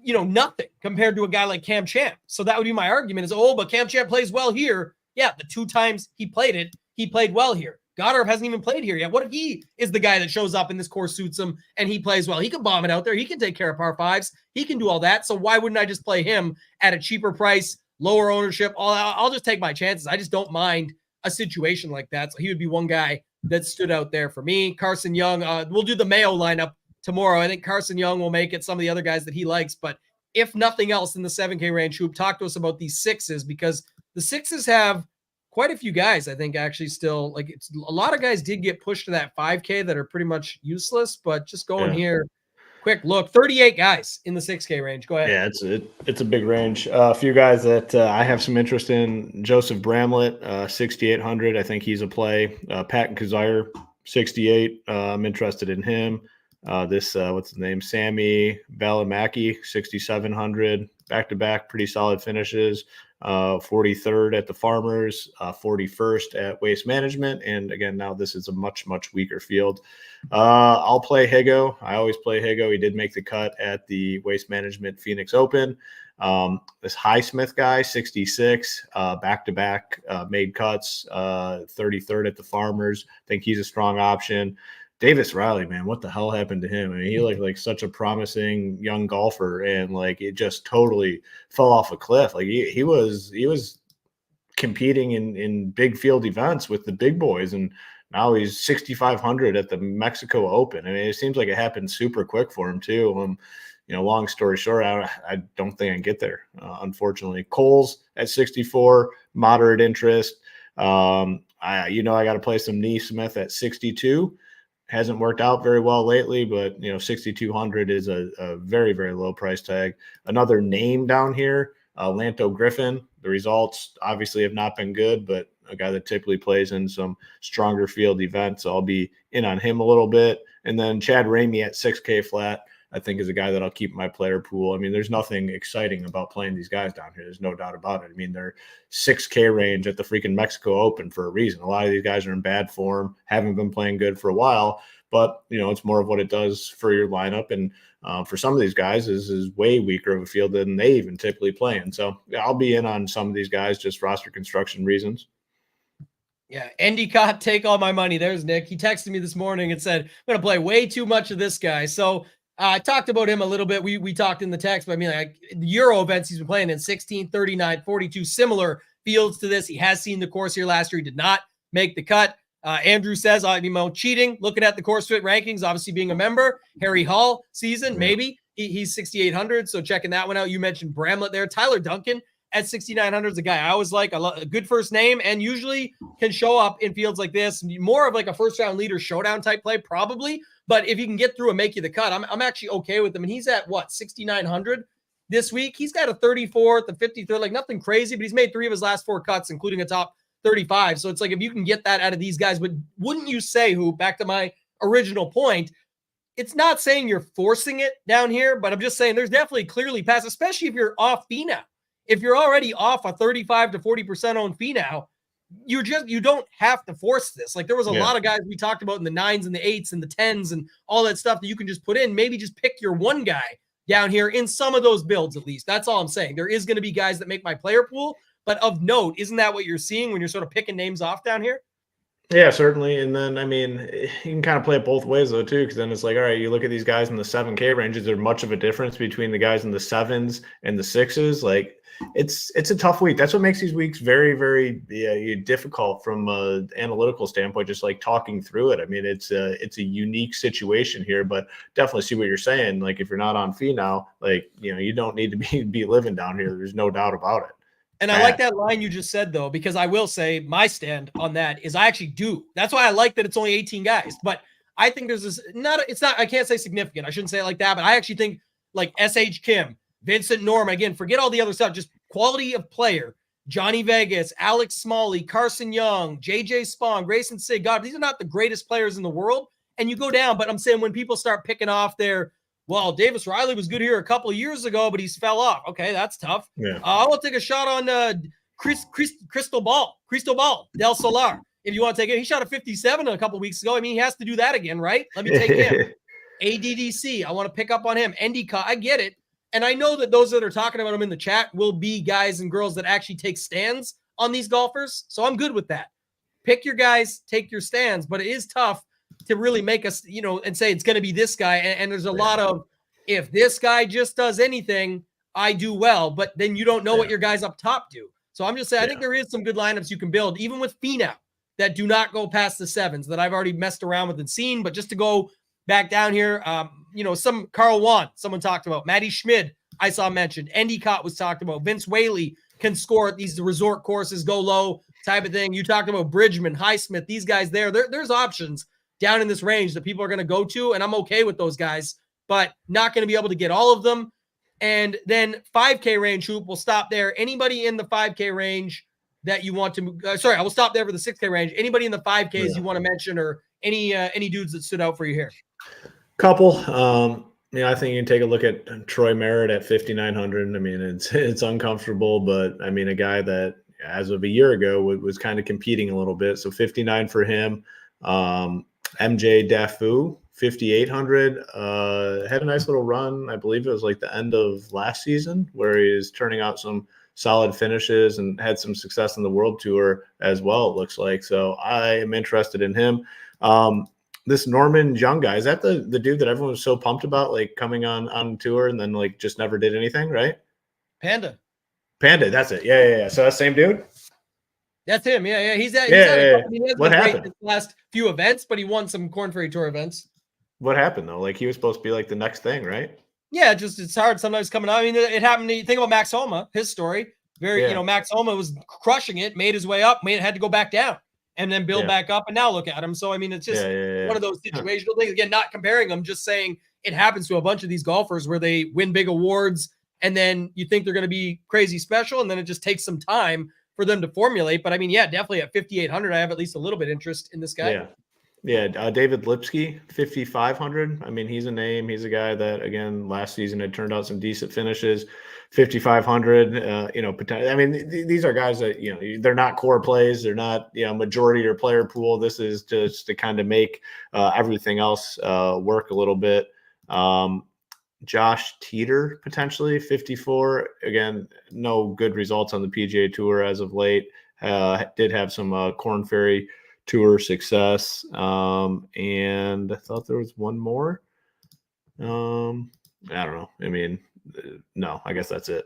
[SPEAKER 1] nothing compared to a guy like Cam Champ. So that would be my argument is, but Cam Champ plays well here. Yeah, the 2 times he played it, he played well here. Gotterup hasn't even played here yet. What if he is the guy that shows up and this course suits him and he plays well? He can bomb it out there. He can take care of par 5s. He can do all that. So why wouldn't I just play him at a cheaper price, lower ownership? I'll just take my chances. I just don't mind a situation like that. So he would be one guy that stood out there for me. Carson Young, we'll do the Mayo lineup tomorrow. I think Carson Young will make it, some of the other guys that he likes. But if nothing else in the 7K range, Hoop, talk to us about these 6s, because the 6s have quite a few guys, I think, actually still, like it's a lot of guys did get pushed to that 5K that are pretty much useless, but just going here, quick look, 38 guys in the 6K range. Go ahead.
[SPEAKER 2] Yeah, it's a big range. A few guys that I have some interest in: Joseph Bramlett, 6,800. I think he's a play. Pat Kazire, 68. I'm interested in him. What's his name? Sammy Balamaki, 6,700 back-to-back, pretty solid finishes. 43rd at the Farmers, 41st at Waste Management. And again, now this is a much, much weaker field. I'll play Higo. I always play Higo. He did make the cut at the Waste Management Phoenix Open. This Highsmith guy, 66, back-to-back made cuts, 33rd at the Farmers. I think he's a strong option. Davis Riley, man, what the hell happened to him? I mean, he looked like such a promising young golfer, and like it just totally fell off a cliff. Like he was competing in big field events with the big boys, and now he's 6,500 at the Mexico Open. I mean, it seems like it happened super quick for him too. Long story short, I don't think I can get there, unfortunately. Coles at 64, moderate interest. I got to play some Neesmith at 62. Hasn't worked out very well lately, but 6,200 is a very, very low price tag. Another name down here, Lanto Griffin. The results obviously have not been good, but a guy that typically plays in some stronger field events. So I'll be in on him a little bit. And then Chad Ramey at 6K flat, I think, is a guy that I'll keep in my player pool. I mean, there's nothing exciting about playing these guys down here. There's no doubt about it. I mean, they're 6K range at the freaking Mexico Open for a reason. A lot of these guys are in bad form, haven't been playing good for a while, but, it's more of what it does for your lineup. And for some of these guys, this is way weaker of a field than they even typically play in. So I'll be in on some of these guys, just roster construction reasons.
[SPEAKER 1] Yeah, Endicott, take all my money. There's Nick. He texted me this morning and said, I'm going to play way too much of this guy. So I talked about him a little bit. We talked in the text, but I mean, like the Euro events he's been playing in 16, 39, 42, similar fields to this. He has seen the course here last year. He did not make the cut. Andrew says, cheating, looking at the course fit rankings, obviously being a member. Harry Hall season, maybe. He's 6,800, so checking that one out. You mentioned Bramlett there. Tyler Duncan at 6,900 is a guy I always like. A good first name and usually can show up in fields like this. More of like a first-round leader showdown type play, probably. But if you can get through and make you the cut, I'm actually okay with him. And he's at, 6,900 this week? He's got a 34th, a 53rd, like nothing crazy, but he's made 3 of his last 4 cuts, including a top 35. So it's like if you can get that out of these guys, but wouldn't you say, back to my original point, it's not saying you're forcing it down here, but I'm just saying there's definitely clearly pass, especially if you're off fee now. If you're already off a 35 to 40% owned fee now, you don't have to force this. Like there was a lot of guys we talked about in the 9s and the 8s and the 10s and all that stuff that you can just put in. Maybe just pick your one guy down here in some of those builds at least. That's all I'm saying. There is going to be guys that make my player pool, but of note, isn't that what you're seeing when you're sort of picking names off down here?
[SPEAKER 2] Yeah, certainly. And then, I mean, you can kind of play it both ways, though, too, because then it's like, all right, you look at these guys in the 7K range. Is there much of a difference between the guys in the 7s and the 6s? Like, it's a tough week. That's what makes these weeks very, very difficult from an analytical standpoint, just like talking through it. I mean, it's a unique situation here, but definitely see what you're saying. Like, if you're not on fee now, like, you don't need to be living down here. There's no doubt about it.
[SPEAKER 1] And I like that line you just said, though, because I will say my stand on that is I actually do. That's why I like that it's only 18 guys. But I think there's this I can't say significant. I shouldn't say it like that. But I actually think like S.H. Kim, Vincent Norman, again, forget all the other stuff, just quality of player. Johnny Vegas, Alex Smalley, Carson Young, J.J. Spahn, Grayson Sig. God, these are not the greatest players in the world. And you go down. But I'm saying when people start picking off Davis Riley was good here a couple of years ago, but he's fell off. Okay, that's tough.
[SPEAKER 2] Yeah.
[SPEAKER 1] I will take a shot on Cristobal Del Solar. If you want to take it, he shot a 57 a couple of weeks ago. I mean, he has to do that again, right? Let me take him. ADDC, I want to pick up on him. Endicott, I get it. And I know that those that are talking about him in the chat will be guys and girls that actually take stands on these golfers. So I'm good with that. Pick your guys, take your stands, but it is tough to really make us, and say it's going to be this guy. And there's a lot of, if this guy just does anything, I do well, but then you don't know what your guys up top do. So I'm just saying, I think there is some good lineups you can build, even with Finau, that do not go past the 7s that I've already messed around with and seen. But just to go back down here, some Carl Wan, someone talked about, Matty Schmid, I saw mentioned, Endicott was talked about, Vince Whaley can score at these resort courses, go low type of thing. You talked about Bridgman, Highsmith, these guys there's options down in this range that people are going to go to, and I'm okay with those guys, but not going to be able to get all of them. And then 5K range, Hoop, we'll stop there. Anybody in the 5K range that you want to I will stop there for the 6K range. Anybody in the 5Ks you want to mention, or any dudes that stood out for you here?
[SPEAKER 2] Couple. I think you can take a look at Troy Merritt at 5,900. I mean, it's uncomfortable, but I mean, a guy that as of a year ago was kind of competing a little bit. So 59 for him. MJ Dafu, 5,800. Had a nice little run. I believe it was like the end of last season where he is turning out some solid finishes and had some success in the World Tour as well, it looks like. So I am interested in him. This Norman Young guy, is that the dude that everyone was so pumped about, like coming on tour and then like just never did anything, right?
[SPEAKER 1] Panda,
[SPEAKER 2] that's it. Yeah. So that same dude?
[SPEAKER 1] That's him. Yeah. He's
[SPEAKER 2] What happened?
[SPEAKER 1] His last few events, but he won some Corn Ferry Tour events.
[SPEAKER 2] What happened though? Like he was supposed to be like the next thing, right?
[SPEAKER 1] Yeah, it's hard sometimes coming out. I mean, it happened. Think about Max Homa, his story. Max Homa was crushing it, made his way up, had to go back down and then build back up. And now look at him. So, I mean, it's just one of those situational things. Again, not comparing them, just saying it happens to a bunch of these golfers where they win big awards and then you think they're going to be crazy special. And then it just takes some time for them to formulate. But I mean, definitely at 5,800, I have at least a little bit interest in this guy.
[SPEAKER 2] David Lipsky, 5,500. I mean, he's a name. He's a guy that, again, last season had turned out some decent finishes. 5,500. Potentially. I mean, these are guys that they're not core plays. They're not majority of your player pool. This is just to kind of make everything else work a little bit. Josh Teeter, potentially 54. Again, no good results on the PGA Tour as of late. Did have some Corn Ferry Tour success. And I thought there was one more. I don't know. I mean, no, I guess that's it.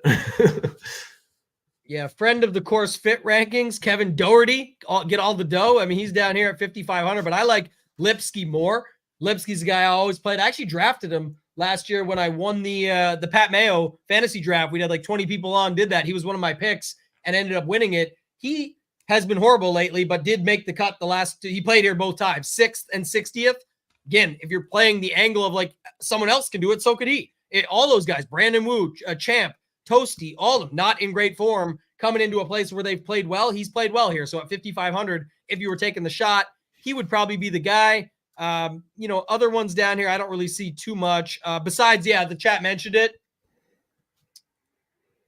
[SPEAKER 1] Friend of the course fit rankings, Kevin Doherty, get all the dough. I mean, he's down here at 5,500, but I like Lipsky more. Lipsky's a guy I always played. I actually drafted him last year when I won the Pat Mayo fantasy draft. We had like 20 people on, did that. He was one of my picks and ended up winning it. He has been horrible lately, but did make the cut the last two. He played here both times, 6th and 60th. Again, if you're playing the angle of like someone else can do it, so could he. All those guys, Brandon Wu, Champ, Toasty, all of them not in great form, coming into a place where they've played well. He's played well here. So at 5,500, if you were taking the shot, he would probably be the guy. Other ones down here, I don't really see too much. Besides, the chat mentioned it.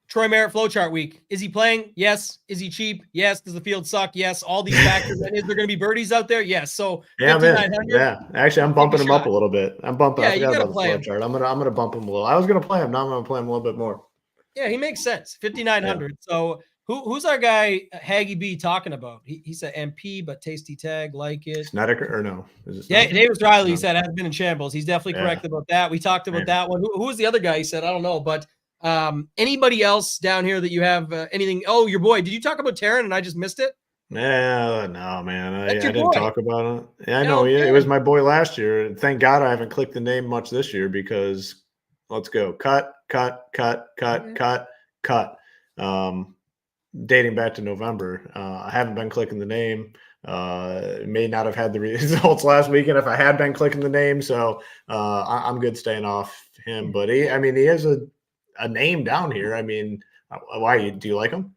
[SPEAKER 1] Troy Merritt Flowchart Week. Is he playing? Yes. Is he cheap? Yes. Does the field suck? Yes. All these factors. And is there going to be birdies out there? Yes. So
[SPEAKER 2] actually, I'm bumping him up a little bit. I'm bumping.
[SPEAKER 1] Yeah, you got to play him.
[SPEAKER 2] I'm gonna bump him a little. I was gonna play him. Now I'm gonna play him a little bit more.
[SPEAKER 1] Yeah, he makes sense. 5,900. Yeah. So who's our guy Haggy B talking about? He said MP, but tasty tag, like it.
[SPEAKER 2] Snedeker or no?
[SPEAKER 1] Davis Riley. He said has been in shambles. He's definitely correct about that. We talked about that one. Who was the other guy? He said I don't know, but. Anybody else down here that you have anything? Oh, your boy. Did you talk about Taryn and I just missed it?
[SPEAKER 2] No, man. I didn't talk about it. Yeah, I know. Yeah, it was my boy last year. Thank God I haven't clicked the name much this year because let's go. Cut. Dating back to November. I haven't been clicking the name. May not have had the results last weekend if I had been clicking the name. So I'm good staying off him. But he has a name down here. I mean, why do you like him?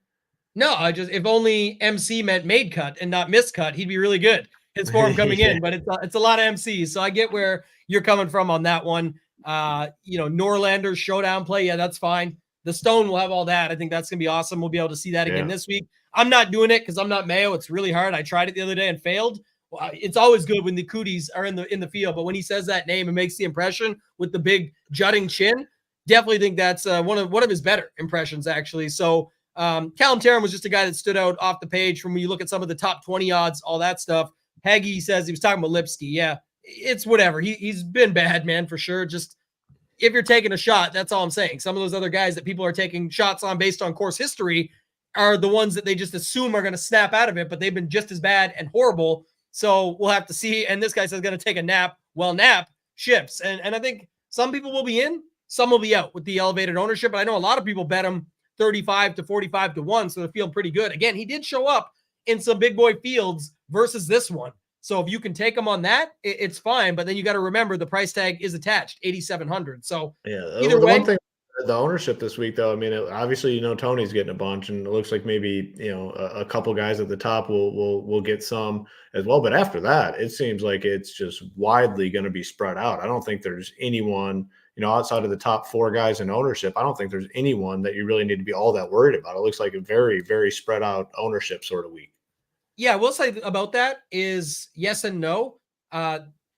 [SPEAKER 1] No, if only MC meant made cut and not miscut, he'd be really good. His form coming in, but it's a lot of MCs. So I get where you're coming from on that one. Norlander's showdown play. Yeah, that's fine. The Stone will have all that. I think that's going to be awesome. We'll be able to see that again this week. I'm not doing it because I'm not Mayo. It's really hard. I tried it the other day and failed. Well, it's always good when the cooties are in the field, but when he says that name and makes the impression with the big jutting chin, definitely think that's one of his better impressions, actually. So Callum Taryn was just a guy that stood out off the page from when you look at some of the top 20 odds, all that stuff. Haggy says he was talking about Lipsky. Yeah, it's whatever. He's been bad, man, for sure. Just if you're taking a shot, that's all I'm saying. Some of those other guys that people are taking shots on based on course history are the ones that they just assume are going to snap out of it, but they've been just as bad and horrible. So we'll have to see. And this guy says going to take a nap. Well, nap ships. And I think some people will be in. Some will be out with the elevated ownership, but I know a lot of people bet him 35 to 45 to 1, so they're feeling pretty good. Again, he did show up in some big boy fields versus this one. So if you can take him on that, it's fine, but then you got to remember the price tag is attached, 8,700. So either way.
[SPEAKER 2] One thing the ownership this week, though, I mean, obviously, Tony's getting a bunch, and it looks like maybe a couple guys at the top will get some as well. But after that, it seems like it's just widely going to be spread out. I don't think there's anyone, outside of the top 4 guys in ownership. I don't think there's anyone that you really need to be all that worried about. It looks like a very, very spread out ownership sort of week.
[SPEAKER 1] Yeah, I will say about that is yes and no.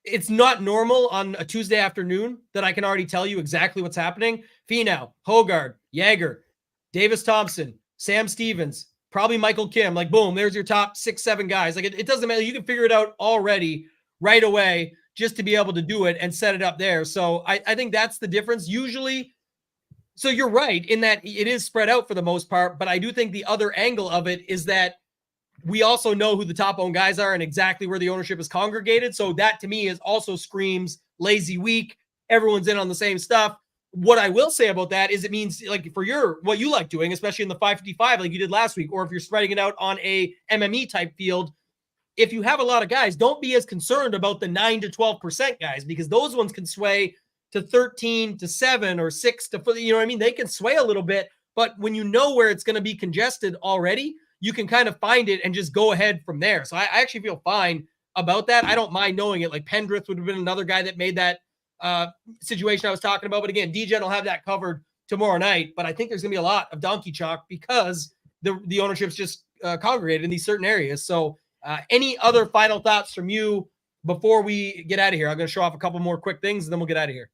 [SPEAKER 1] It's not normal on a Tuesday afternoon that I can already tell you exactly what's happening. Finau, Hogard, Jaeger, Davis Thompson, Sam Stevens, probably Michael Kim. Like, boom, there's your top 6-7 guys. Like, it doesn't matter. You can figure it out already right away just to be able to do it and set it up there. So I think that's the difference. Usually, so you're right in that it is spread out for the most part, but I do think the other angle of it is that we also know who the top owned guys are and exactly where the ownership is congregated. So that to me is also screams lazy week. Everyone's in on the same stuff. What I will say about that is it means, like, for what you like doing, especially in the 555, like you did last week, or if you're spreading it out on a MME type field, if you have a lot of guys, don't be as concerned about the 9 to 12% guys, because those ones can sway to 13 to 7 or 6 to, you know what I mean? They can sway a little bit, but when you know where it's going to be congested already, you can kind of find it and just go ahead from there. So I actually feel fine about that. I don't mind knowing it. Like Pendrith would have been another guy that made that situation I was talking about. But again, DGen will have that covered tomorrow night. But I think there's going to be a lot of donkey chalk because the ownership's just congregated in these certain areas. So any other final thoughts from you before we get out of here? I'm going to show off a couple more quick things and then we'll get out of here.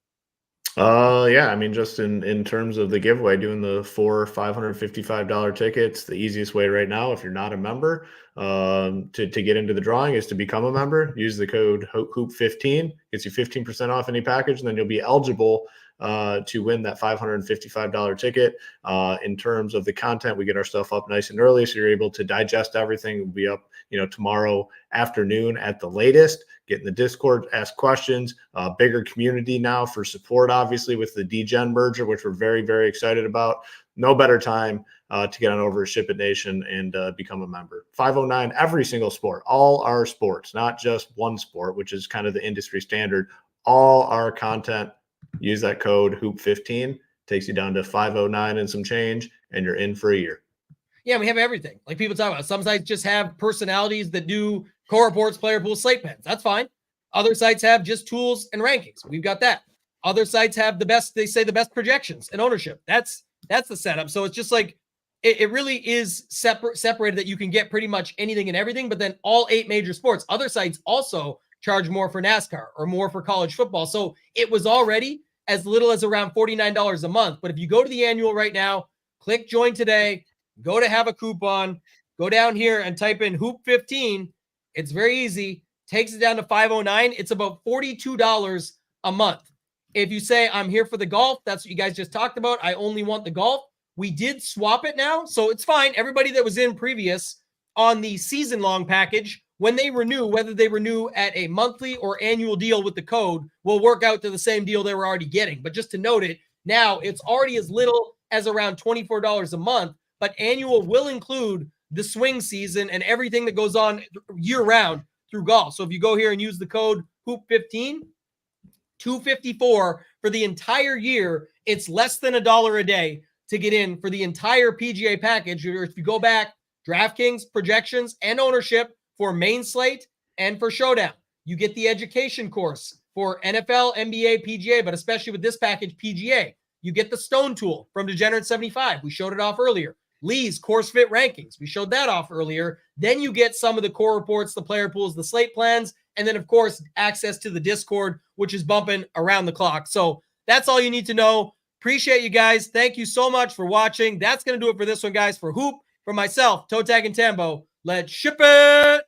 [SPEAKER 2] Yeah, I mean, just in terms of the giveaway, doing the 4 $555 tickets, the easiest way right now, if you're not a member, to get into the drawing is to become a member. Use the code HOOP15, gets you 15% off any package, and then you'll be eligible to win that $555 ticket. In terms of the content, we get our stuff up nice and early, so you're able to digest everything. We'll be up, tomorrow afternoon at the latest. Get in the Discord, ask questions. Bigger community now for support, obviously, with the DGen merger, which we're very, very excited about. No better time to get on over to SHIPIT Nation and become a member. 509, every single sport, all our sports, not just one sport, which is kind of the industry standard. All our content, use that code HOOP15, takes you down to 509 and some change, and you're in for a year.
[SPEAKER 1] Yeah, we have everything. Like people talk about, some sites just have personalities that do core reports, player pools, slate pens. That's fine. Other sites have just tools and rankings. We've got that. Other sites have the best projections and ownership. That's the setup. So it's just like, it really is separated that you can get pretty much anything and everything, but then all 8 major sports. Other sites also charge more for NASCAR or more for college football. So it was already as little as around $49 a month. But if you go to the annual right now, click join today, go to have a coupon, go down here and type in Hoop15. It's very easy. Takes it down to 509. It's about $42 a month. If you say I'm here for the golf, that's what you guys just talked about. I only want the golf. We did swap it now, so it's fine. Everybody that was in previous on the season-long package, when they renew, whether they renew at a monthly or annual deal with the code, will work out to the same deal they were already getting. But just to note it, now it's already as little as around $24 a month, but annual will include the swing season and everything that goes on year-round through golf. So if you go here and use the code HOOP15, $254 for the entire year, it's less than $1 a day to get in for the entire PGA package. Or if you go back, DraftKings, projections, and ownership for main slate and for showdown. You get the education course for NFL, NBA, PGA, but especially with this package, PGA. You get the Stone tool from Degenerate 75. We showed it off earlier. Lee's course fit rankings. We showed that off earlier. Then you get some of the core reports, the player pools, the slate plans, and then, of course, access to the Discord, which is bumping around the clock. So that's all you need to know. Appreciate you guys. Thank you so much for watching. That's going to do it for this one, guys. For Hoop, for myself, ToeTagginTambo, let's ship it.